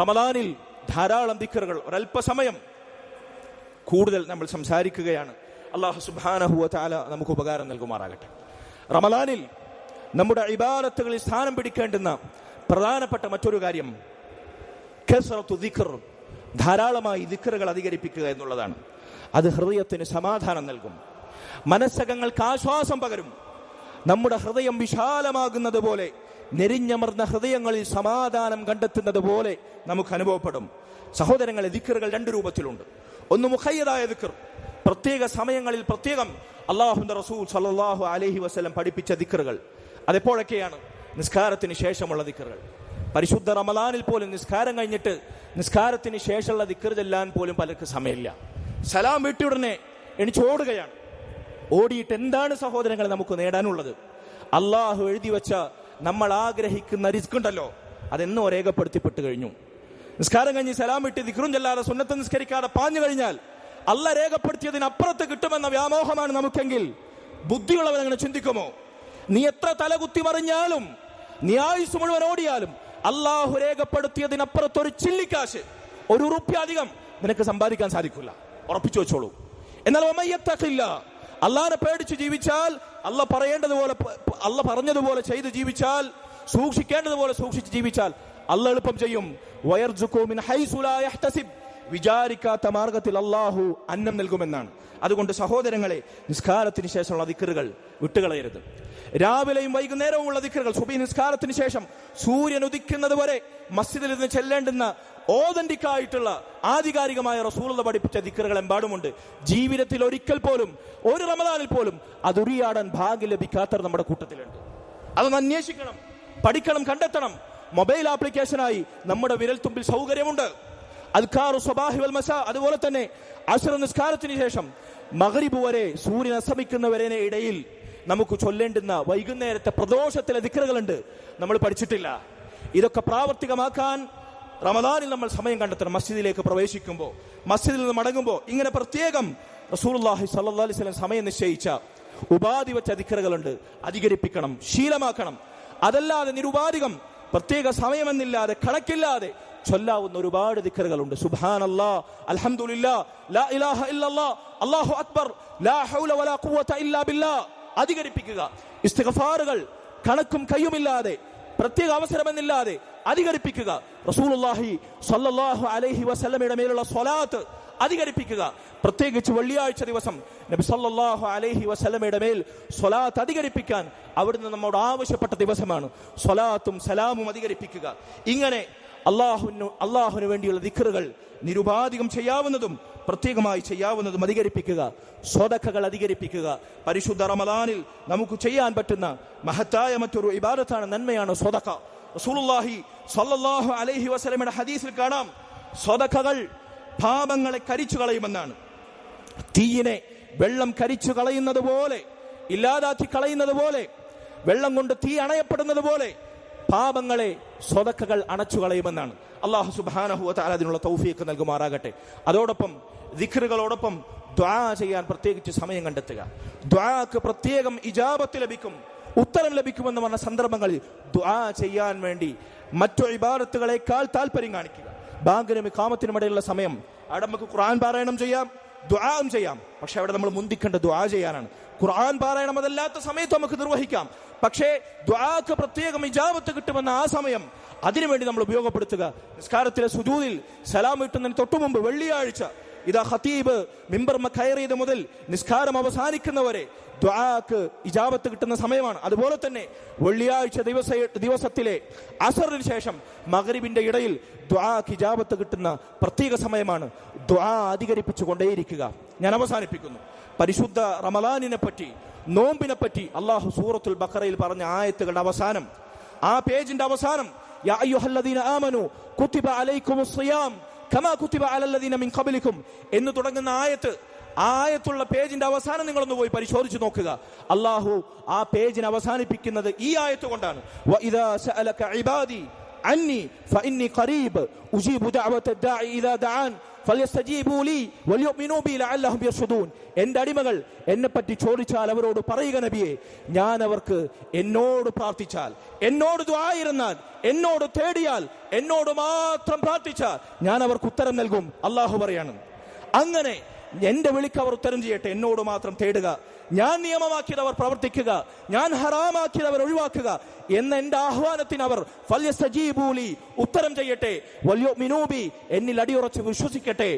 റമദാനിൽ ധാരാളം ദിക്റുകൾ, ഒരല്പസമയം കൂടുതൽ നമ്മൾ സംസാരിക്കുകയാണ്. അല്ലാഹു സുബ്ഹാനഹു വ തആല നമുക്ക് ഉപകാരം നൽകുമാറാകട്ടെ. റമദാനിൽ നമ്മുടെ ഇബാദത്തുകളിൽ സ്ഥാനം പിടിക്കേണ്ടുന്ന പ്രധാനപ്പെട്ട മറ്റൊരു കാര്യം കസ്റത്തു ദിക്ർ, ധാരാളമായി ദിക്റുകൾ അധികരിപ്പിക്കുക എന്നുള്ളതാണ്. അത് ഹൃദയത്തിന് സമാധാനം നൽകും, മനസ്സകങ്ങൾക്ക് ആശ്വാസം പകരും. നമ്മുടെ ഹൃദയം വിശാലമാകുന്നത് പോലെ നെരിഞ്ഞമർന്ന ഹൃദയങ്ങളിൽ സമാധാനം കണ്ടെത്തുന്നത് പോലെ നമുക്ക് അനുഭവപ്പെടും. സഹോദരങ്ങളെ, ദിക്റുകൾ രണ്ട് രൂപത്തിലുണ്ട്. ഒന്ന് മുഖയ്യദായ ദിക്ർ, പ്രത്യേക സമയങ്ങളിൽ പ്രത്യേകം അല്ലാഹുവിന്റെ റസൂൽ സല്ലല്ലാഹു അലൈഹി വസല്ലം പഠിപ്പിച്ച ദിക്റുകൾ. അതെപ്പോഴൊക്കെയാണ്? നിസ്കാരത്തിന് ശേഷമുള്ള ദിക്റുകൾ. പരിശുദ്ധ റമളാനിൽ പോലും നിസ്കാരം കഴിഞ്ഞിട്ട് നിസ്കാരത്തിന് ശേഷമുള്ള ദിക്ർ ചെല്ലാൻ പോലും പലർക്ക് സമയമില്ല. സലാം വീട്ടിയ ഉടനെ എണിച്ചോടുകയാണ്. ഓടിയിട്ട് എന്താണ് സഹോദരങ്ങളെ നമുക്ക് നേടാനുള്ളത്? അള്ളാഹു എഴുതി വെച്ച നമ്മൾ ആഗ്രഹിക്കുന്ന റിസ്ക് ഉണ്ടല്ലോ, അതെന്നോ രേഖപ്പെടുത്തിപ്പെട്ടു കഴിഞ്ഞു. നിസ്കാരം കഴിഞ്ഞ് സലാം വിട്ട് ദിക്റും ചെല്ലാതെ സുന്നത്ത് നിസ്കരിക്കാതെ പാഞ്ഞു കഴിഞ്ഞാൽ അല്ല രേഖപ്പെടുത്തിയതിനപ്പുറത്ത് കിട്ടുമെന്ന വ്യാമോഹമാണ് നമുക്കെങ്കിൽ ബുദ്ധിയുള്ളവൻ അങ്ങനെ ചിന്തിക്കുമോ? നീ എത്ര തലകുത്തി മറിഞ്ഞാലും, നീ ആയുസ് മുഴുവൻ ഓടിയാലും അള്ളാഹു രേഖപ്പെടുത്തിയതിനപ്പുറത്ത് ഒരു ചില്ലിക്കാശ്, ഒരു ഉറുപ്പ്യ അധികം നിനക്ക് സമ്പാദിക്കാൻ സാധിക്കില്ല. ഉറപ്പിച്ചു വെച്ചോളൂ. എന്നാൽ അള്ളാഹിനെ പേടിച്ച് ജീവിച്ചാൽ, അള്ള പറയേണ്ടതുപോലെ, അള്ള പറഞ്ഞതുപോലെ ചെയ്ത് ജീവിച്ചാൽ, സൂക്ഷിക്കേണ്ടതുപോലെ സൂക്ഷിച്ച് ജീവിച്ചാൽ അള്ള എളുപ്പം ചെയ്യും. വിചാരിക്കാത്ത മാർഗത്തിൽ അള്ളാഹു അന്നം നൽകുമെന്നാണ്. അതുകൊണ്ട് സഹോദരങ്ങളെ, നിസ്കാരത്തിന് ശേഷമുള്ള ദിക്റുകൾ വിട്ടുകളയരുത്. രാവിലെയും വൈകുന്നേരവും ഉള്ള ദിക്റുകൾ, സുബഹി നിസ്കാരത്തിന് ശേഷം സൂര്യൻ ഉദിക്കുന്നത് വരെ മസ്ജിദിൽ നിന്ന് ചെല്ലേണ്ടുന്ന ഓതന്റിക് ആയിട്ടുള്ള ആധികാരികമായ റസൂലുള്ളാഹി പഠിപ്പിച്ച ദിക്റുകൾ എമ്പാടുമുണ്ട്. ജീവിതത്തിൽ ഒരിക്കൽ പോലും, ഒരു റമദാനിൽ പോലും അതുരിയാടാൻ ഭാഗ്യം ലഭിക്കാത്തവർ നമ്മുടെ കൂട്ടത്തിലുണ്ട്. അതൊന്ന് അന്വേഷിക്കണം, പഠിക്കണം, കണ്ടെത്തണം. മൊബൈൽ ആപ്ലിക്കേഷനായി നമ്മുടെ വിരൽത്തുമ്പിൽ സൗകര്യമുണ്ട്. അദ്കാറു സ്വബാഹി വൽ മസാ, അതുപോലെ തന്നെ അസ്ർ നിസ്കാരത്തിന് ശേഷം മഗ്രിബ് വരെ, സൂര്യൻ അസ്തമിക്കുന്നവരെ ഇടയിൽ നമുക്ക് ചൊല്ലേണ്ടുന്ന വൈകുന്നേരത്തെ പ്രദോഷത്തിലെ ദിക്റുകളുണ്ട്, നമ്മൾ പഠിച്ചിട്ടില്ല. ഇതൊക്കെ പ്രാവർത്തികമാക്കാൻ റമദാനിൽ നമ്മൾ സമയം കണ്ടെത്തണം. മസ്ജിദിലേക്ക് പ്രവേശിക്കുമ്പോൾ, മസ്ജിദിൽ നിന്ന് മടങ്ങുമ്പോൾ ഇങ്ങനെ പ്രത്യേകം റസൂലുള്ളാഹി സ്വല്ലല്ലാഹു അലൈഹി വസല്ലം സമയം നിശ്ചയിച്ച ഉപാധി വെച്ച ദിക്റുകളുണ്ട്, അധികരിപ്പിക്കണം, ശീലമാക്കണം. അതല്ലാതെ നിരുപാധികം പ്രത്യേക സമയമെന്നില്ലാതെ, കണക്കില്ലാതെ ചൊല്ലാവുന്ന ഒരുപാട് ദിക്റുകളുണ്ട്. സുബ്ഹാനല്ലാഹ്, അൽഹംദുലില്ലാഹ്, ലാ ഇലാഹ ഇല്ലല്ലാഹ്, അല്ലാഹു അക്ബർ, ലാ ഹൗല വലാ ഖുവത ഇല്ലാ ബില്ലാഹ്. അധികരിപ്പിക്കുക. ഇസ്തിഗ്ഫാറുകൾ കണക്കും കയ്യുമില്ലാതെ, പ്രത്യേക അവസരമെന്നില്ലാതെ അധികരിപ്പിക്കുക. റസൂലുള്ളാഹി സ്വല്ലല്ലാഹു അലൈഹി വസല്ലമയുടെ മേലുള്ള സ്വലാത്ത് അധികരിപ്പിക്കുക. പ്രത്യേകിച്ച് വെള്ളിയാഴ്ച ദിവസം നബി സല്ലല്ലാഹു അലൈഹി വസല്ലമയുടെ മേൽ സ്വലാത്ത് അധികരിപ്പിക്കാൻ അവിടുന്ന് നമ്മോട് ആവശ്യപ്പെട്ട ദിവസമാണ്. സ്വലാത്തും സലാമും അധികരിപ്പിക്കുക. ഇങ്ങനെ അള്ളാഹുവിന് വേണ്ടിയുള്ള ദിക്റുകൾ നിരുപാധികം ചെയ്യാവുന്നതും പ്രത്യേകമായി ചെയ്യാവുന്നതും അധികരിപ്പിക്കുക. സ്വദഖകൾ അധികരിപ്പിക്കുക. പരിശുദ്ധ റമദാനിൽ നമുക്ക് ചെയ്യാൻ പറ്റുന്ന മഹത്തായ മറ്റൊരു ഇബാദത്താണ്, നന്മയാണ് സ്വദഖ. റസൂലുള്ളാഹി സ്വല്ലല്ലാഹു അലൈഹി വസല്ലമയുടെ ഹദീസിൽ കാണാം, സ്വദഖകൾ പാപങ്ങളെ കരിച്ചു കളയുമെന്നാണ്. തീയിനെ വെള്ളം കരിച്ചു കളയുന്നത് പോലെ, ഇല്ലാതാക്കി കളയുന്നത് പോലെ, വെള്ളം കൊണ്ട് തീ അണയപ്പെടുന്നത് പോലെ പാപങ്ങളെ സ്വദഖകൾ അണച്ചു കളയുമെന്നാണ്. അല്ലാഹു സുബ്ഹാനഹു വ തആല അതിനുള്ള തൗഫീഖ് നൽകുമാറാകട്ടെ. അതോടൊപ്പം ദിക്റുകളോടൊപ്പം ദുആ ചെയ്യാൻ പ്രത്യേകിച്ച് സമയം കണ്ടെത്തുക. ദുആക്ക് പ്രത്യേകം ഇജാബത്ത് ലഭിക്കും, ഉത്തരം ലഭിക്കുമെന്ന് പറഞ്ഞ സന്ദർഭങ്ങളിൽ ദുആ ചെയ്യാൻ വേണ്ടി മറ്റു ഇബാദത്തുകളെക്കാൾ താല്പര്യം കാണിക്കുക. ബാങ്കിനും ഇഖാമത്തിനും ഇടയിലുള്ള സമയം അവിടെ നമുക്ക് ഖുർആൻ പാരായണം ചെയ്യാം, ദുആം ചെയ്യാം. പക്ഷെ അവിടെ നമ്മൾ മുന്തിക്കേണ്ട ദുആ ചെയ്യാനാണ്. ഖുർആൻ പാരായണം അതല്ലാത്ത സമയത്ത് നമുക്ക് നിർവഹിക്കാം. പക്ഷേ ദുആക്ക് പ്രത്യേകം ഇജാബത്ത് കിട്ടുമെന്ന ആ സമയം അതിനുവേണ്ടി നമ്മൾ ഉപയോഗപ്പെടുത്തുക. നിസ്കാരത്തിലെ സുജൂദിൽ സലാം വീട്ടുന്നതിന് തൊട്ടു മുമ്പ് വെള്ളിയാഴ്ച ഇതാ ഖതീബ് മിമ്പർമ കയറിയത് മുതൽ നിസ്കാരം അവസാനിക്കുന്നവരെ ദുആക്ക് ഇജാബത്ത് കിട്ടുന്ന സമയമാണ്. അതുപോലെ തന്നെ വെള്ളിയാഴ്ച ദിവസത്തിലെ അസറിന് ശേഷം മഗ്രിബിന്റെ ഇടയിൽ ദുആക്ക് ഇജാബത്ത് കിട്ടുന്ന പ്രത്യേക സമയമാണ്. ദുആ അധികരിപ്പിച്ചു കൊണ്ടേയിരിക്കുക. ഞാൻ അവസാനിപ്പിക്കുന്നു. പരിശുദ്ധ റമളാനിനെ പറ്റി, നോമ്പിനെ പറ്റി അല്ലാഹു സൂറത്തുൽ ബഖറയിൽ പറഞ്ഞ ആയത്തുകളുടെ അവസാനം, ആ പേജിന്റെ അവസാനം, യാ അയ്യുഹല്ലദീന ആമനു കുതിബ അലൈക്കുമുസ് സിയാം കമാ കുതിബ അലല്ലദീന മിൻ ഖബ്ലിക്കും എന്ന് തുടങ്ങുന്ന ആയത്ത്, ആ ആയത്തുള്ള പേജിന്റെ അവസാനം നിങ്ങളൊന്ന് പോയി പരിശോധിച്ച് നോക്കുക. അല്ലാഹു ആ പേജിനെ അവസാനിപ്പിക്കുന്നത് ഈ ആയത്ത് കൊണ്ടാണ്. വഇദാ സഅലക ഇബാദി അന്നി ഫഇന്നി ഖരീബ് ഉജീബു ദഅവത ദാഇ ഇദാ ദഅൻ ഫലയസ്തജീബൂ ലീ വലിയുമിനൂ ബി ലഅല്ലഹും യർഷുദൂൻ. എന്റെ അടിമകൾ എന്നെ പറ്റി ചോദിച്ചാൽ അവരോട് പറയുക നബിയെ, ഞാൻ അവർക്ക് എന്നോട് പ്രാർത്ഥിച്ചാൽ, എന്നോട് ദുആ ഇരുന്നാൽ, എന്നോട് തേടിയാൽ, എന്നോട് മാത്രം പ്രാർത്ഥിച്ചാൽ ഞാൻ അവർക്ക് ഉത്തരം നൽകും. അല്ലാഹു പറയാണ്, അങ്ങനെ എന്റെ വിളിക്ക് അവർ ഉത്തരം ചെയ്യട്ടെ, എന്നോട് മാത്രം തേടുക, ഞാൻ നിയമമാക്കിയത് അവർ പ്രവർത്തിക്കുക, ഞാൻ ഹറാമാക്കിയത് അവർ ഒഴിവാക്കുക എന്ന എന്റെ ആഹ്വാനത്തിന് അവർ ഫലയസ്തജീബൂ ലീ ഉത്തരം ചെയ്യട്ടെ, വലിയുമിനൂ ബി എന്നിൽ അടിയുറച്ച് വിശ്വസിക്കട്ടെ,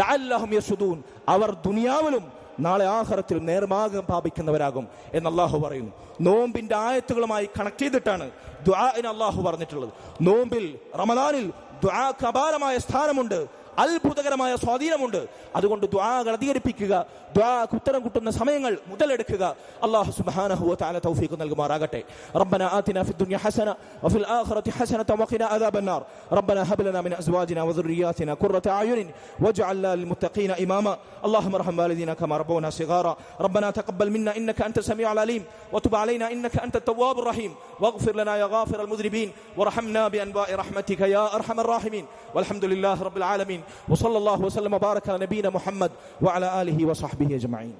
ലഅല്ലഹും യർഷുദൂൻ അവർ ദുനിയാവിലും നാളെ ആഖിറത്തിൽ നേർമാർഗം പ്രാപിക്കുന്നവരാകും എന്ന് അല്ലാഹു പറയുന്നു. നോമ്പിന്റെ ആയത്തുകളുമായി കണക്ട് ചെയ്തിട്ടാണ് ദുആഇന് അല്ലാഹു പറഞ്ഞിട്ടുള്ളത്. നോമ്പിൽ റമദാനിൽ ദുആക്ക് അപാരമായ സ്ഥാനമുണ്ട്, അത്ഭുതകരമായ സ്വാധീനമുണ്ട്. അതുകൊണ്ട് ദുആകൾ അധികരിപ്പിക്കുക, ദുആക്ക് ഉത്തരം കിട്ടുന്ന സമയങ്ങൾ മുതലെടുക്കുക. അല്ലാഹു സുബ്ഹാനഹു വ തആല തൗഫീഖ് നൽകുമാറാകട്ടെ. റബ്ബനാ ആതിനാ ഫിദ് ദുനിയ ഹസന വഫിൽ ആഖിറതി ഹസനത വഖിനാ അദാബന്നാർ. റബ്ബനാ ഹബ് ലനാ മിൻ അസ്വാജിനാ വദുർരിയാതിനാ ഖുർറത അയുനിൻ വജ്അൽനാ ലിൽമുത്തഖീന ഇമാമാ. اللهم ارحم والدينا كما ربونا صغارا. ربنا تقبل منا انك انت السميع العليم وتب علينا انك انت التواب الرحيم واغفر لنا يا غافر المذنبين وارحمنا بانواع رحمتك يا ارحم الراحمين. والحمد لله رب العالمين وصلى الله وسلم وبارك على نبينا محمد وعلى اله وصحبه اجمعين.